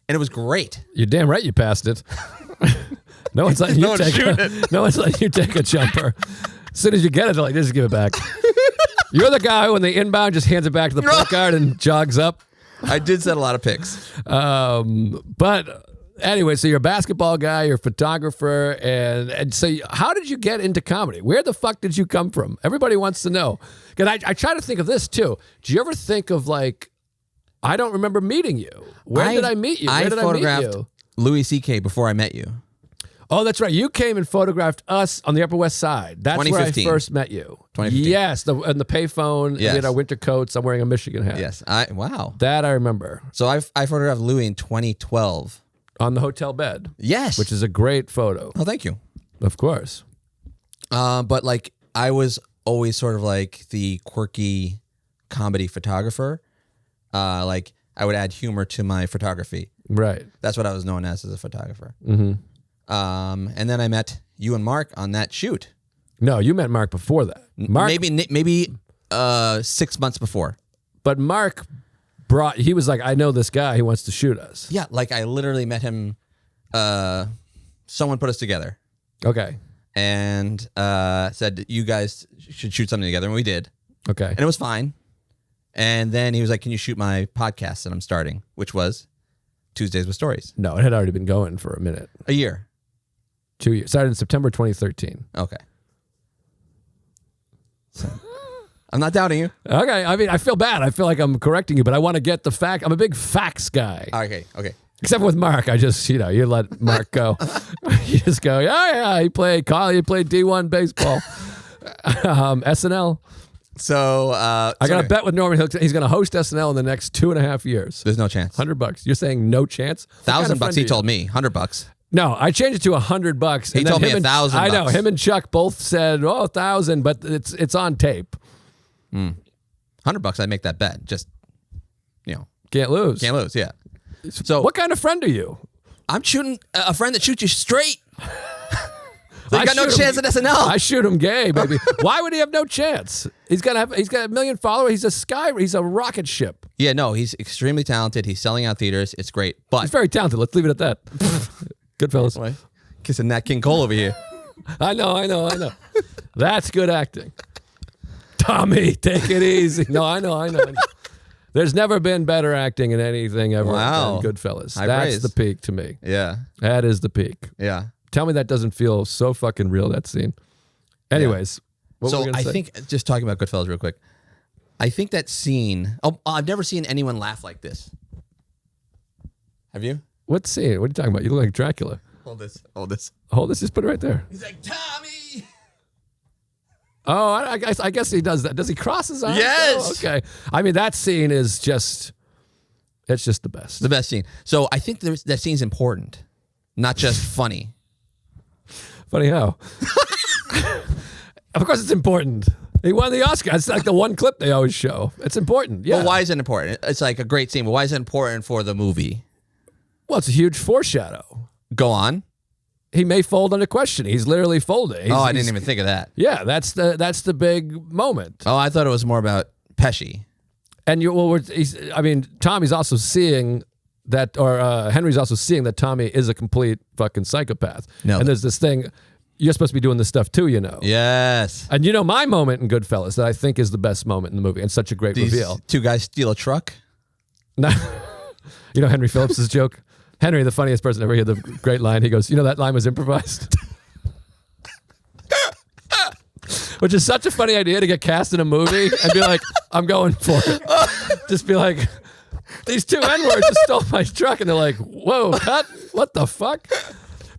And it was great. You're damn right you passed it. No one's letting you take a jumper. As soon as you get it, they're like, just give it back. You're the guy when they inbound just hands it back to the point guard and jogs up. I did set a lot of picks. But anyway, so you're a basketball guy, you're a photographer, and so how did you get into comedy? Where the fuck did you come from? Everybody wants to know. Because I try to think of this too. Do you ever think of like, I don't remember meeting you. Where did I meet you? Where did I meet you? Louis C.K. before I met you. Oh, that's right. You came and photographed us on the Upper West Side. That's where I first met you. 2015. Yes, and the payphone. Yes. We had our winter coats. I'm wearing a Michigan hat. Yes. Wow. That I remember. So I photographed Louis in 2012. On the hotel bed. Yes. Which is a great photo. Oh, thank you. Of course. But like, I was always sort of like the quirky comedy photographer. Like, I would add humor to my photography. Right. That's what I was known as a photographer. Mm-hmm. And then I met you and Mark on that shoot. No, you met Mark before that. Mark, maybe 6 months before. But Mark he was like, I know this guy, he wants to shoot us. Yeah, like I literally met him. Someone put us together. Okay. And said, you guys should shoot something together. And we did. Okay. And it was fine. And then he was like, can you shoot my podcast that I'm starting, which was Tuesdays with Stories? No, it had already been going for a minute. A year. 2 years. Started in September 2013. Okay. So, I'm not doubting you. Okay. I mean, I feel bad. I feel like I'm correcting you, but I want to get the fact. I'm a big facts guy. Okay. Except with Mark. I just, you let Mark go. You just go, yeah, he played D1 baseball. SNL. So I got a bet with Norman. He's going to host SNL in the next 2.5 years. There's no chance. $100. You're saying no chance? $1,000 he told me. $100. No, I changed it to $100. He told me $1,000. I know. Him and Chuck both said, 1,000, but it's on tape. $100. I make that bet. Just, can't lose. Can't lose. Yeah. So what kind of friend are you? I'm shooting a friend that shoots you straight. So you got no chance at SNL. I shoot him gay, baby. Why would he have no chance? He's got 1 million followers. He's a rocket ship. Yeah, no, he's extremely talented. He's selling out theaters. It's great. But he's very talented. Let's leave it at that. Good fellas. Kissing Nat King Cole over here. I know. That's good acting. Tommy, take it easy. No, I know. There's never been better acting in anything ever than Goodfellas. That's the peak to me. Yeah. That is the peak. Yeah. Tell me that doesn't feel so fucking real, that scene. Anyways. Yeah. So I think, just talking about Goodfellas real quick, I think that scene, I've never seen anyone laugh like this. Have you? What scene? What are you talking about? You look like Dracula. Hold this. Hold this. Just put it right there. He's like, Tommy. Oh, I guess he does that. Does he cross his arms? Yes. Oh, okay. I mean, that scene is just, it's just the best. The best scene. So I think that scene's important, not just funny. Funny how. Of course it's important. He won the Oscar. It's like the one clip they always show. It's important. Yeah. Well, why is it important? It's like a great scene, but why is it important for the movie? Well, it's a huge foreshadow. Go on. He may fold under question. He's literally folding. I didn't even think of that. Yeah, that's the big moment. Oh, I thought it was more about Pesci. And Tommy's also seeing that, or Henry's also seeing that Tommy is a complete fucking psychopath. No. And there's this thing, you're supposed to be doing this stuff too, you know. Yes. And you know my moment in Goodfellas that I think is the best moment in the movie and such a great reveal. Two guys steal a truck? No. You know Henry Phillips's joke? Henry, the funniest person ever, he had the great line. He goes, you know that line was improvised? Which is such a funny idea to get cast in a movie and be like, I'm going for it. Just be like, these two N-words just stole my truck. And they're like, whoa, cut? What the fuck?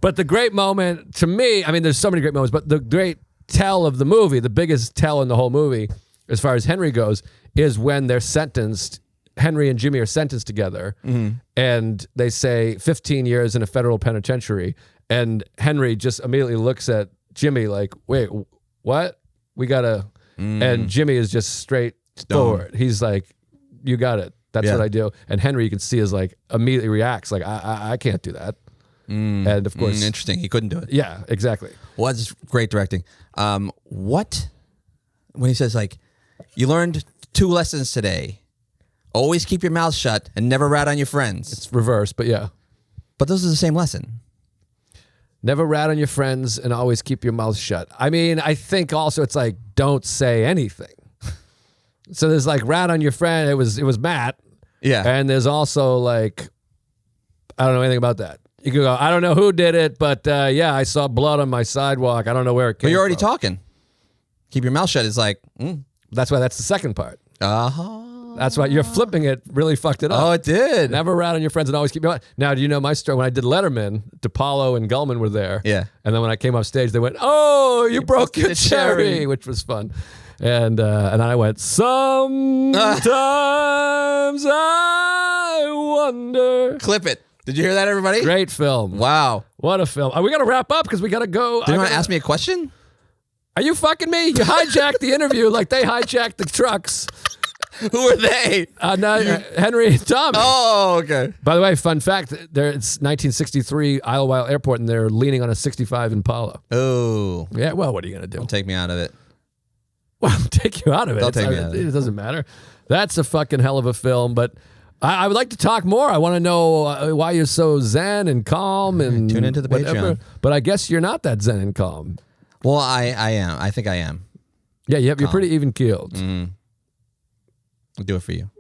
But the great moment, to me, I mean, there's so many great moments, but the great tell of the movie, the biggest tell in the whole movie, as far as Henry goes, is when they're sentenced. Henry and Jimmy are sentenced together, and they say 15 years in a federal penitentiary. And Henry just immediately looks at Jimmy like, wait, what? We gotta, and Jimmy is just straight forward. He's like, you got it. That's what I do. And Henry, you can see, is like, immediately reacts like, I can't do that. And of course, interesting. He couldn't do it. Yeah, exactly. Well, that's great directing. What? When he says like, you learned 2 lessons today. Always keep your mouth shut and never rat on your friends. It's reverse, but yeah. But those are the same lesson. Never rat on your friends and always keep your mouth shut. I mean, I think also it's like, don't say anything. So there's like rat on your friend. It was Matt. Yeah. And there's also like, I don't know anything about that. You could go, I don't know who did it, but yeah, I saw blood on my sidewalk. I don't know where it came from. But you're already talking. Keep your mouth shut is like, That's why that's the second part. Uh-huh. That's why you're flipping it really fucked it up. Oh, it did. Never rat on your friends and always keep your mouth. Now, do you know my story? When I did Letterman, DePaulo and Gulman were there. Yeah. And then when I came off stage, they went, oh, you broke your cherry, which was fun. And I went, sometimes I wonder. Clip it. Did you hear that, everybody? Great film. Wow. What a film. We got to wrap up because we got to go. Do you want to ask me a question? Are you fucking me? You hijacked the interview like they hijacked the trucks. Who are they? Henry and Tommy. Oh, okay. By the way, fun fact, it's 1963 Idlewild Airport, and they're leaning on a 65 Impala. Oh. Yeah, well, what are you going to do? Don't take me out of it. Well, take you out of it. Don't take me out of it. It doesn't matter. That's a fucking hell of a film, but I would like to talk more. I want to know why you're so zen and calm and tune into the whatever. Patreon. But I guess you're not that zen and calm. Well, I am. I think I am. Yeah, you're pretty even-keeled. I'll do it for you.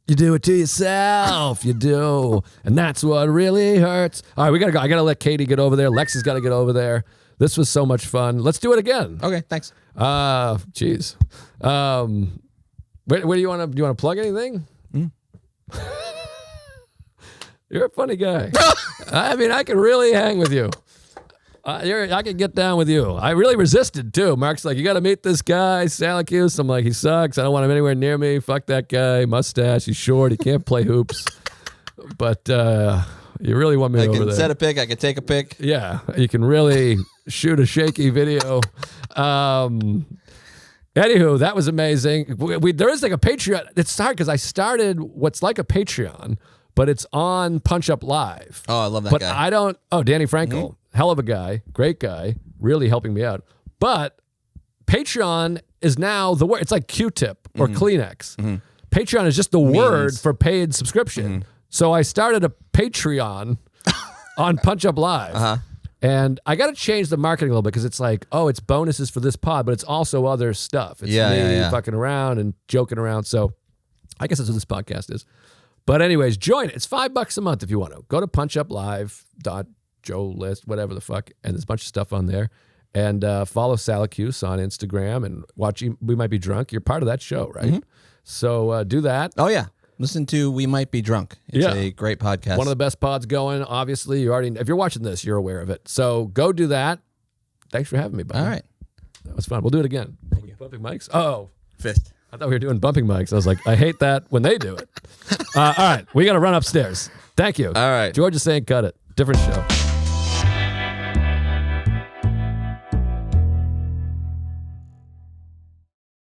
You do it to yourself. You do. And that's what really hurts. All right, we got to go. I got to let Katie get over there. Lexi's got to get over there. This was so much fun. Let's do it again. Okay, thanks. Jeez. Where do you want to plug anything? You're a funny guy. I mean, I can really hang with you. I can get down with you. I really resisted too. Mark's like, you got to meet this guy, Salacuse. I'm like, he sucks. I don't want him anywhere near me. Fuck that guy. Mustache. He's short. He can't play hoops. But you really want me over there. I can set a pick. I can take a pick. Yeah, you can really shoot a shaky video. Anywho, that was amazing. There is like a Patreon. It's hard because I started what's like a Patreon, but it's on Punch Up Live. Oh, I love that but guy. I don't. Oh, Danny Frankel. Hell of a guy, great guy, really helping me out. But Patreon is now the word. It's like Q-tip or Kleenex. Patreon is just the word for paid subscription. So I started a Patreon on Punch Up Live. And I got to change the marketing a little bit because it's like, oh, it's bonuses for this pod, but it's also other stuff. It's me fucking around and joking around. So I guess that's what this podcast is. But anyways, join it. It's $5 a month if you want to. Go to punchuplive.Joe List, whatever the fuck, and there's a bunch of stuff on there. And follow Salacuse on Instagram and watch We Might Be Drunk. You're part of that show, right? So do that. Oh, yeah. Listen to We Might Be Drunk. It's a great podcast. One of the best pods going. Obviously, if you're watching this, you're aware of it. So go do that. Thanks for having me, buddy. All right. That was fun. We'll do it again. Bumping mics? Oh. Fist. I thought we were doing bumping mics. I was like, I hate that when they do it. All right. We got to run upstairs. Thank you. All right. George is saying cut it. Different show.